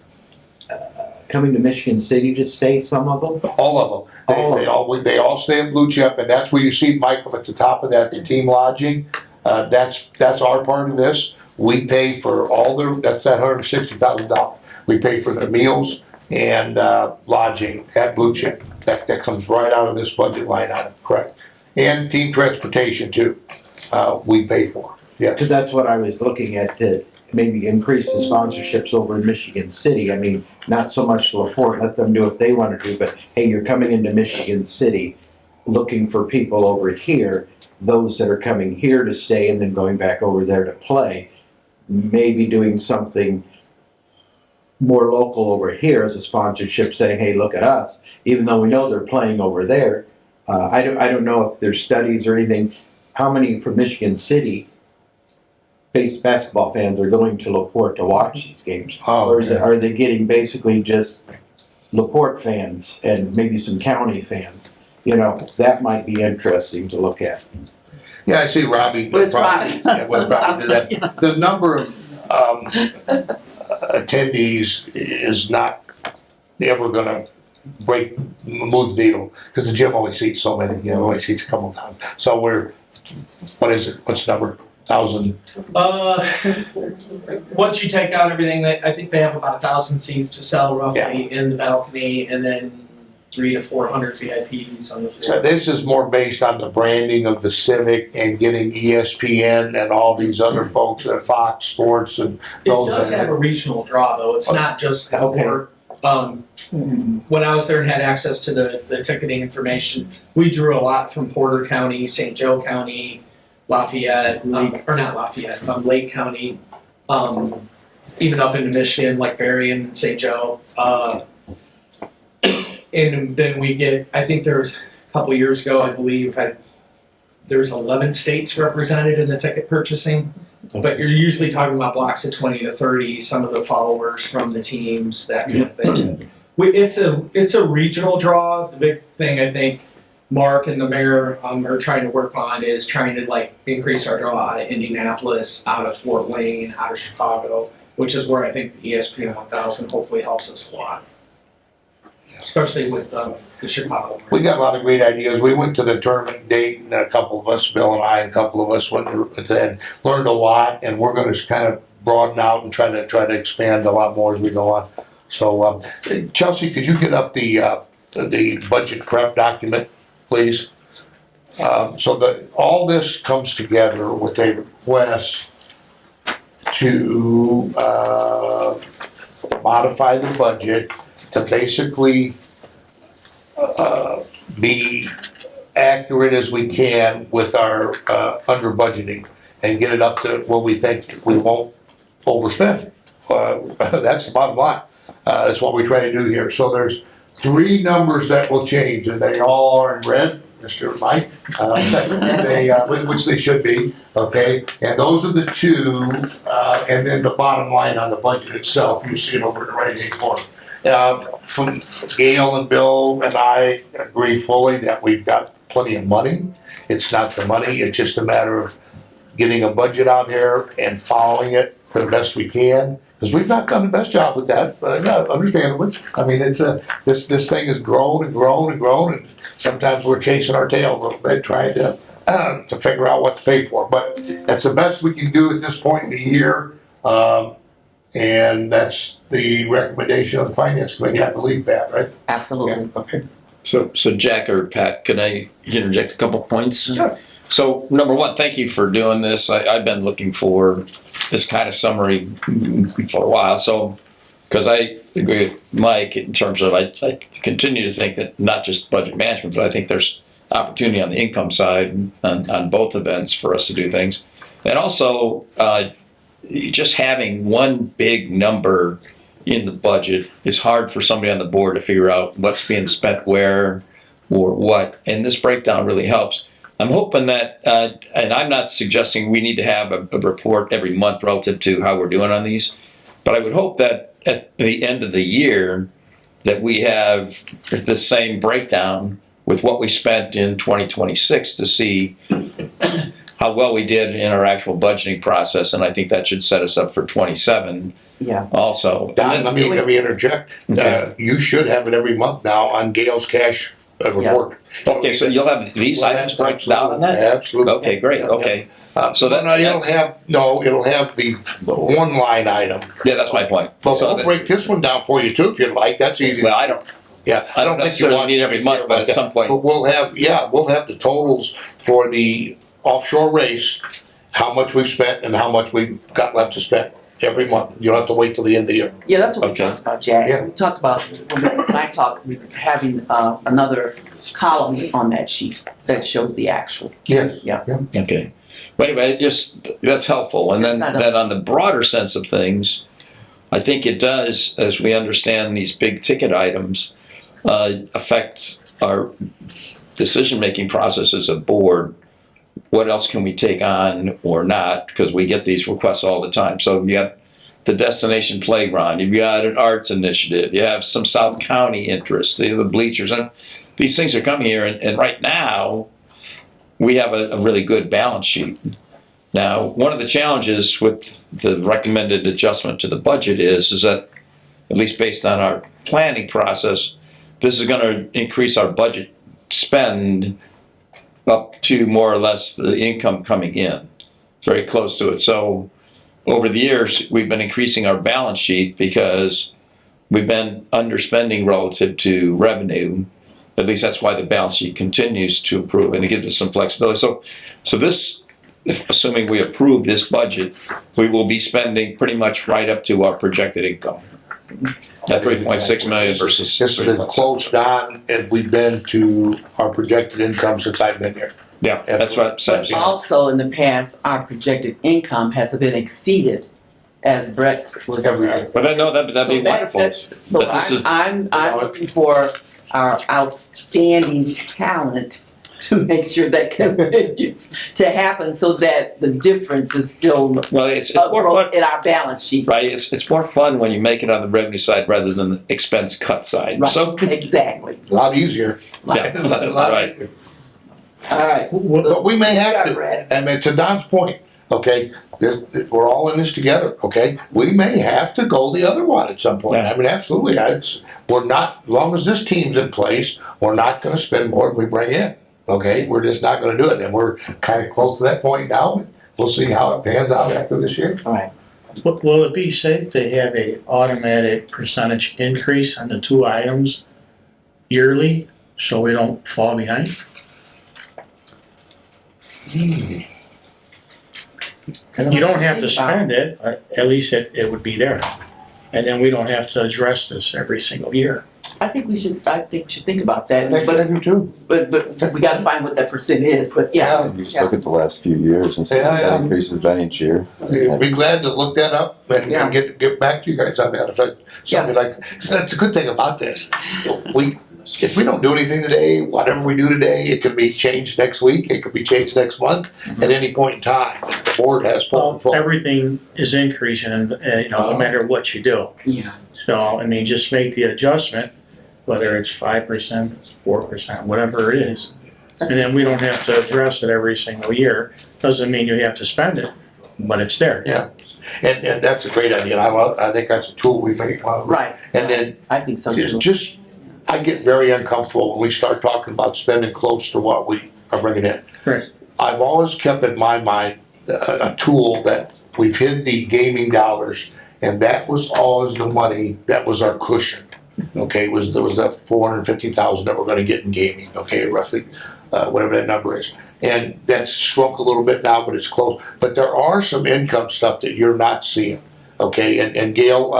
coming to Michigan City to stay, some of them? All of them. They all stay in Blue Chip, and that's where you see, Mike, up at the top of that, the team lodging. That's our part of this. We pay for all that's that $160,000. We pay for their meals and lodging at Blue Chip. That comes right out of this budget line item, correct? And team transportation too, we pay for. Yeah. Because that's what I was looking at, to maybe increase the sponsorships over in Michigan City. I mean, not so much LaPorte, let them do what they want to do, but hey, you're coming into Michigan City looking for people over here, those that are coming here to stay and then going back over there to play, maybe doing something more local over here as a sponsorship, saying, hey, look at us, even though we know they're playing over there. I don't know if there's studies or anything, how many from Michigan City basketball fans are going to LaPorte to watch these games? Or are they getting basically just LaPorte fans and maybe some county fans? You know, that might be interesting to look at. Yeah, I see Robbie. Where's Robbie? Yeah, well, Robbie did that. The number of attendees is not ever gonna move the needle, because the gym only seats so many, only seats a couple times. So what is it? What's the number? 1,000? Once you take out everything, I think they have about 1,000 seats to sell roughly in the balcony, and then 300 to 400 VIPs on the floor. So this is more based on the branding of the Civic and getting ESPN and all these other folks at Fox Sports and those. It does have a regional draw, though. It's not just LaPorte. When I was there and had access to the ticketing information, we drew a lot from Porter County, St. Joe County, Lafayette, or not Lafayette, Lake County, even up into Michigan, like Berrien and St. Joe. And then we get, I think there was a couple of years ago, I believe, there's 11 states represented in the ticket purchasing. But you're usually talking about blocks of 20 to 30, some of the followers from the teams, that kind of thing. It's a regional draw. The big thing I think Mark and the mayor are trying to work on is trying to increase our draw out of Indianapolis, out of Fort Wayne, out of Chicago, which is where I think the ESPN 1000 hopefully helps us a lot, especially with the Chicago. We got a lot of great ideas. We went to the tournament date, and a couple of us, Bill and I, and a couple of us went and learned a lot, and we're going to kind of broaden out and try to expand a lot more as we go on. So, Chelsea, could you get up the budget prep document, please? So all this comes together with a request to modify the budget to basically be accurate as we can with our under budgeting and get it up to what we think we won't overspend. That's the bottom line. That's what we try to do here. So there's 3 numbers that will change, and they all are in red, Mr. Mike, which they should be, okay? And those are the 2, and then the bottom line on the budget itself, you see it over in the right-hand corner. From Gail and Bill and I agree fully that we've got plenty of money. It's not the money, it's just a matter of getting a budget out here and following it to the best we can. Because we've not done the best job with that, but understandably. I mean, it's this thing has grown and grown and grown, and sometimes we're chasing our tail a little bit, trying to figure out what to pay for. But that's the best we can do at this point in the year. And that's the recommendation of the Finance Committee, I believe, Pat, right? Absolutely. Yeah, okay. So Jack or Pat, can I interject a couple points? Sure. So number 1, thank you for doing this. I've been looking for this kind of summary for a while. So, because I agree with Mike in terms of I continue to think that not just budget management, but I think there's opportunity on the income side on both events for us to do things. And also, just having one big number in the budget is hard for somebody on the board to figure out what's being spent where or what. And this breakdown really helps. I'm hoping that, and I'm not suggesting we need to have a report every month relative to how we're doing on these, but I would hope that at the end of the year that we have the same breakdown with what we spent in 2026 to see how well we did in our actual budgeting process, and I think that should set us up for 27 Yeah. also. Don, let me interject. You should have it every month now on Gail's cash report. Okay, so you'll have these items broken down on that? Absolutely. Okay, great, okay. So But that, it'll have the one line item. yeah, that's my point. But So we'll that- break this one down for you too, if you'd like. That's easy. Well, I don't Yeah, I don't think you necessarily want. need every month, but at some point. But we'll have the totals for the offshore race, how much we've spent and how much we've got left to spend every month. You don't have to wait till the end of the year. Yeah, that's what we Okay. talked about, Jack. Yeah. We talked about, when I talked, we were having another column on that sheet that shows the actual. Yes. Yeah. Okay. But anyway, that's helpful. And then on the broader sense of things, I think it does, as we understand these big ticket items, affect our decision-making process as a board. What else can we take on or not? Because we get these requests all the time. So you got the destination playground, you've got an arts initiative, you have some South County interests, the bleachers, and these things are coming here. And right now, we have a really good balance sheet. Now, one of the challenges with the recommended adjustment to the budget is that, at least based on our planning process, this is going to increase our budget spend up to more or less the income coming in, very close to it. So over the years, we've been increasing our balance sheet because we've been underspending relative to revenue. At least that's why the balance sheet continues to improve, and it gives us some flexibility. So this, assuming we approve this budget, we will be spending pretty much right up to our projected income. That 3.6 million versus. This is as close, Don, as we've been to our projected income since I've been here. Yeah, that's what I'm saying. But also in the past, our projected income has been exceeded as Brett's was. Every year. But I know that'd be wonderful. So But this is- I'm looking for our outstanding talent to make sure that continues to happen so that the difference is still Well, it's more fun, in our balance sheet. right? It's more fun when you make it on the revenue side rather than the expense cut side. Right, So, exactly. A lot easier. yeah, A lot right. easier. All right. But we may have got to, Brad. I mean, to Don's point, okay, we're all in this together, okay? We may have to go the other one at some point. Yeah. I mean, absolutely. We're not, as long as this team's in place, we're not gonna spend more than we bring in, okay? We're just not gonna do it. And we're kind of close to that point now. We'll see how it pans out after this year. All right. Will it be safe to have a automatic percentage increase on the two items yearly, so we don't fall behind? You don't have to spend it, at least it would be there. And then we don't have to address this every single year. I think we should think about that. I do too. But we gotta find what that percent is, but yeah. You just look at the last few years and see Yeah, what yeah. that increase has been each year. I'd be glad to look that up and Yeah. get back to you guys on that. If something like, that's a good thing about this. If we don't do anything today, whatever we do today, it could be changed next week, it could be changed next month, at any point in time. The board has full Well, control. everything is increasing, and no matter what you do. Yeah. So, I mean, just make the adjustment, whether it's 5%, 4%, whatever it is. And then we don't have to address it every single year. Doesn't mean you have to spend it, but it's there. Yeah, and that's a great idea, I think that's a tool we may want to. Right. And then I think so too. just, I get very uncomfortable when we start talking about spending close to what we are bringing in. Right. I've always kept in my mind a tool that we've hid the gaming dollars, and that was always the money, that was our cushion. Okay, there was that 450,000 that we're gonna get in gaming, okay, roughly, whatever that number is. And that's shrunk a little bit now, but it's close. But there are some income stuff that you're not seeing, okay? And Gail,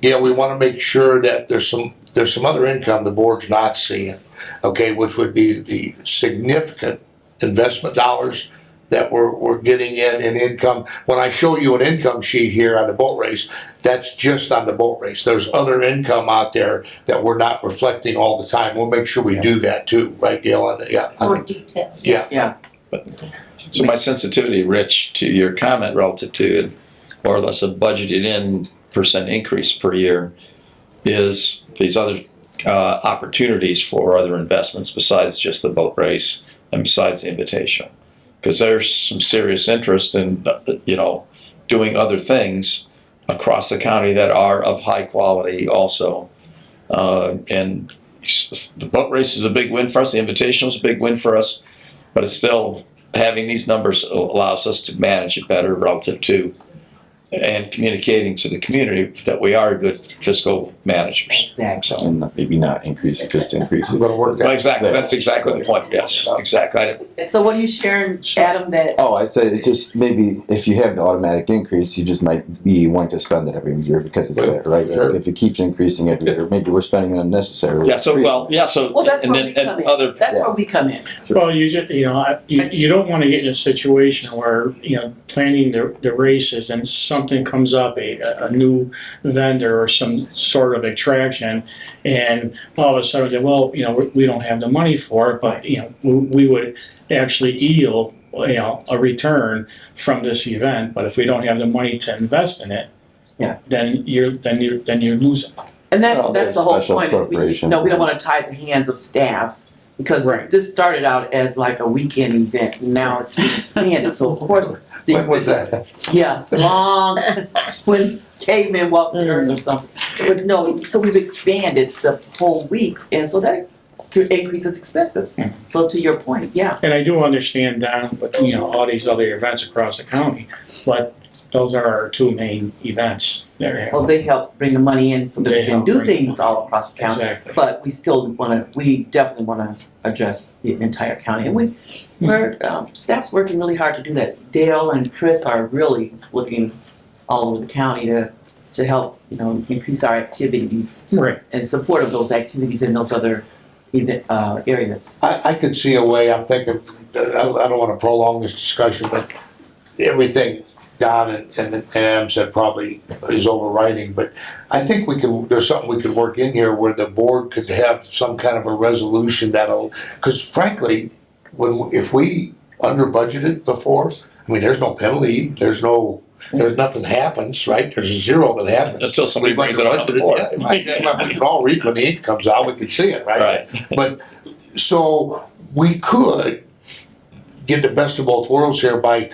we wanna make sure that there's some other income the board's not seeing, okay, which would be the significant investment dollars that we're getting in income. When I show you an income sheet here on the boat race, that's just on the boat race. There's other income out there that we're not reflecting all the time. We'll make sure we do that too, right, Gail? More details. Yeah. Yeah. So my sensitivity, Rich, to your comment relative to more or less a budgeted in percent increase per year, is these other opportunities for other investments besides just the boat race and besides the invitation. Because there's some serious interest in, doing other things across the county that are of high quality also. And the boat race is a big win for us, the Invitational is a big win for us, but it's still, having these numbers allows us to manage it better relative to, and communicating to the community that we are good fiscal managers. Exactly. And maybe not increase it, just increase I'm it. gonna work that. Exactly, that's exactly the point, yes, exactly. So what are you sharing, Adam, that, Oh, I said it just maybe if you have the automatic increase, you just might be wanting to spend it every year because it's there, right? Sure. If it keeps increasing every year, maybe we're spending it unnecessarily. Yeah, so, well, that's and where then, we come and in. other, That's where we come in. Well, you just, you don't want to get in a situation where, planning the races and something comes up, a new vendor or some sort of attraction, and all of a sudden, well, we don't have the money for it, but, we would actually yield, a return from this event, but if we don't have the money to invest in it, Yeah. then you're losing. And Well, that's the whole special point, is we appropriation. don't want to tie the hands of staff, because Right. this started out as like a weekend event, and now it's been expanded, so of course. When was that? Yeah, long, when cavemen walked the earth or something. But no, so we've expanded the whole week, and so that increases expenses. So to your point, yeah. And I do understand down, but all these other events across the county, but those are our two main events there. Well, they help bring the money in so that They we can help do bring- things all across the county. Exactly. But we definitely wanna address the entire county. And we're, staff's working really hard to do that. Dale and Chris are really looking all over the county to help, increase our activities Right. in support of those activities in those other areas. I could see a way, I'm thinking, I don't wanna prolong this discussion, but everything Don and Adam said probably is overriding, but I think there's something we could work in here where the board could have some kind of a resolution cause frankly, if we under budgeted before, there's no penalty, there's nothing happens, right? There's a zero that happens. until somebody brings it up on the Budgeted, board. yeah, right. We can all read when the ink comes out, we can see it, right? Right. But, so we could get the best of both worlds here by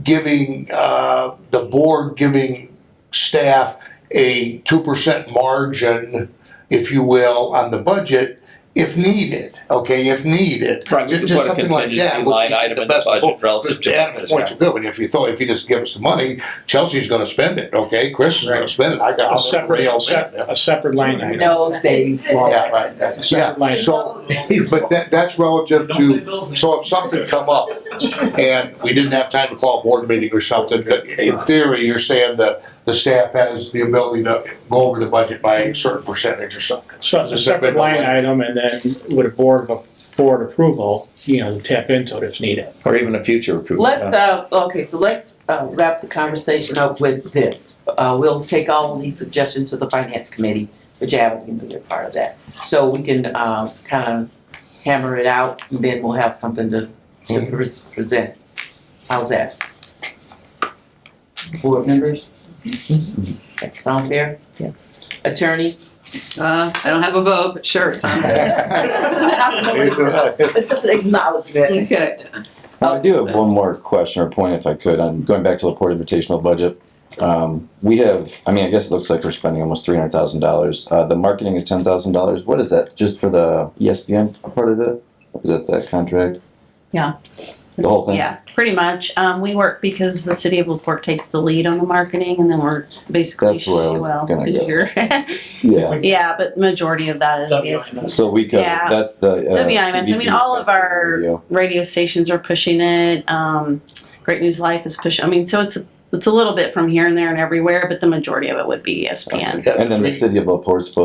giving, the board giving staff a 2% margin, if you will, on the budget, if needed, okay, if needed. Right, we could Just put a something like contingency that would line be item the in the best of budget both. relative to Adam's this, points are good, and if you just give us the money, Chelsea's gonna spend it, okay, Chris is gonna Right. spend it, A separate line item. No, they won't. Yeah, right, A separate line item. so, but that's relative to, so if something come up and we didn't have time to call a board meeting or something, but in theory, you're saying the staff has the ability to go over the budget by a certain percentage or something. So it's a separate line item, and then with a board approval, tap into it if needed. Or even a future approval. Let's wrap the conversation up with this. We'll take all of these suggestions to the finance committee, which Adam can be a part of that. So we can, kind of hammer it out, and then we'll have something to present. How's that? Board members? Sound fair? Yes. Attorney? I don't have a vote, but sure, sounds good. It's just an acknowledgement. Okay. I do have one more question or point, if I could, on going back to LaPorte Invitational budget. We have, I guess it looks like we're spending almost $300,000. The marketing is $10,000. What is that? Just for the ESPN part of it? Is that contract? Yeah. The whole thing? Yeah, pretty much. We work because the city of LaPorte takes the lead on the marketing, and then we're basically, That's where I was gonna go. you're- Yeah. yeah, but majority of that is WIMS. So we could, Yeah. that's the. WIMS. All of our radio. radio stations are pushing it. Great News Life is pushing. So it's a little bit from here and there and everywhere, but the majority of it would be ESPN. And then the city of LaPorte's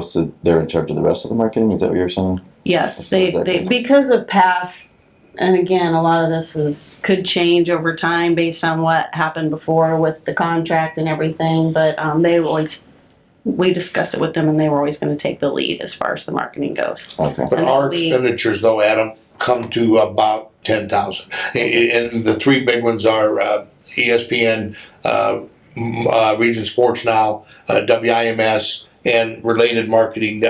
they're in charge of the rest of the marketing, is that what you're saying? Yes, That's what they because of past. And again, a lot of this could change over time based on what happened before with the contract and everything. But we discussed it with them, and they were always going to take the lead as far as the marketing goes. Okay. But our expenditures though, Adam, come to about 10,000. And the three big ones are ESPN, Region Sports Now, WIMS, and related marketing.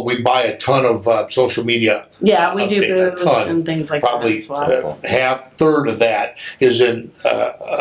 We buy a ton of social media. Yeah, we do A booths ton. and things like that Probably as well. third of that is in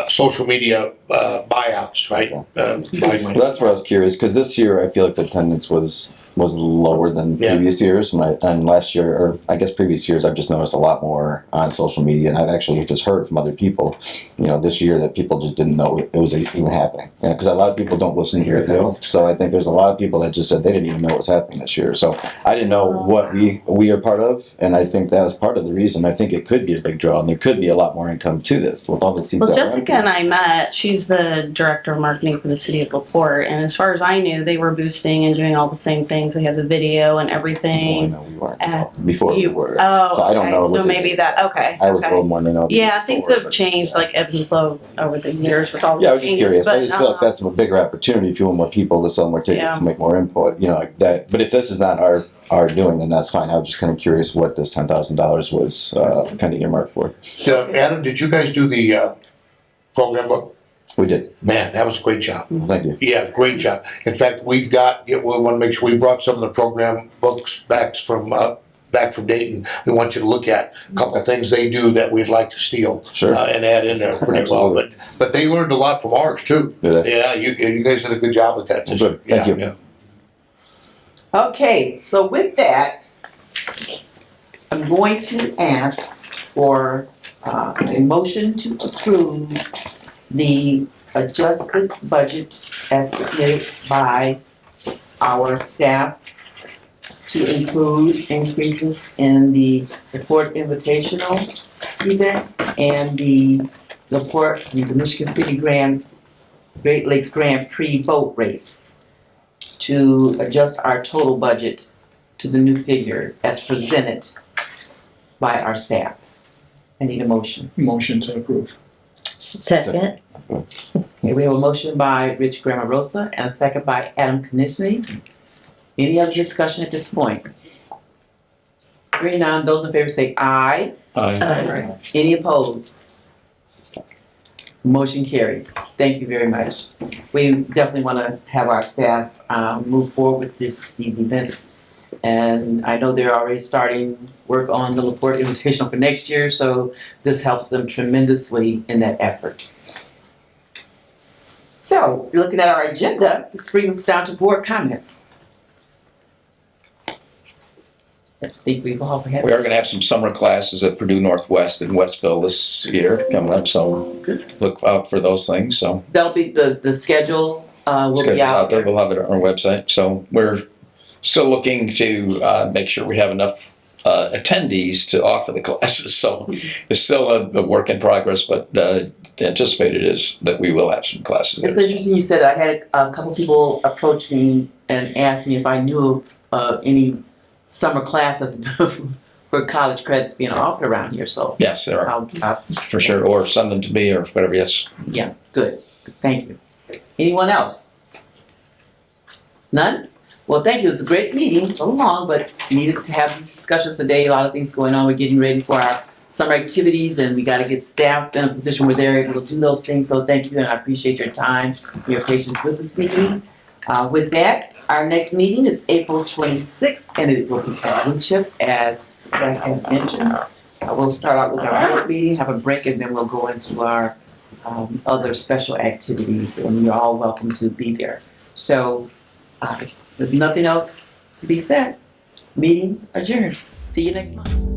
social media buyouts, right? Buy money. Well, that's where I was curious because this year I feel like the attendance was lower than Yeah. previous years, and last year, or I guess previous years, I've just noticed a lot more on social media, and I've actually just heard from other people, this year that people just didn't know it was even happening. Because a lot of people don't listen to your radio, so I think there's a lot of people that just said they didn't even know what was happening this year. So I didn't know what we are part of, and I think that was part of the reason. I think it could be a big draw, and there could be a lot more income to this with all the seats. Well, that were Jessica empty. and I met. She's the director of marketing for the city of LaPorte, and as far as I knew, they were boosting and doing all the same things. They had the video and Well, I everything. know we weren't before we were. Oh, So I don't okay. know So what they maybe did. that. Okay. I was a okay. little more than I know. Yeah, things before, have but- changed, like ebb and flow over the years with all the Yeah, I was just changes, curious. I but, just feel like that's a bigger opportunity if you want more people to sell more tickets Yeah. to make more input, like that. But if this is not our doing, then that's fine. I was just kind of curious what this $10,000 was kind of earmarked for. Adam, did you guys do the program book? We did. Man, that was a great job. Thank you. Yeah, great job. In fact, we want to make sure we brought some of the program books back from Dayton. We want you to look at a couple of things they do that we'd like to steal Sure. and add in there pretty well. But they learned a lot from ours too. Did they? Yeah, you guys did a good job with that. Good. Thank you. Yeah. Okay, so with that, I'm going to ask for a motion to approve the adjusted budget as submitted by our staff to include increases in the LaPorte Invitational event and the Michigan City Great Lakes Grand Prix boat race, to adjust our total budget to the new figure as presented by our staff. I need a motion. Motion to approve. Second. Okay, we have a motion by Rich Gramarosa and a second by Adam Knisley. Any other discussion at this point? Hearing none, those in favor say aye. Aye. Any opposed? Motion carries. Thank you very much. We definitely want to have our staff move forward with these events. And I know they're already starting work on the LaPorte Invitational for next year, so this helps them tremendously in that effort. So, looking at our agenda, this brings us down to board comments. I think we've all had. We are going to have some summer classes at Purdue Northwest in Westville this year coming up, so look out for those things. So That'll be the schedule, will be schedule out there. We'll have it on our website. So we're still looking to make sure we have enough attendees to offer the classes. So it's still a work in progress, but anticipated is that we will have some classes It's there. interesting you said I had a couple people approach me and ask me if I knew any summer classes for college credits being offered around here, so. Yes, there are, I'll for sure. Or send them to me or whatever, yes. Yeah, good, thank you. Anyone else? None? Well, thank you, it's a great meeting, a little long, but needed to have these discussions today, a lot of things going on, we're getting ready for our summer activities, and we gotta get staff in a position where they're able to do those things, so thank you, and I appreciate your time, your patience with this meeting. With that, our next meeting is April 26th, and it will be at Woodchip, as I had mentioned. We'll start out with our board meeting, have a break, and then we'll go into our other special activities, and you're all welcome to be there. So, there's nothing else to be said. Meeting's adjourned. See you next month.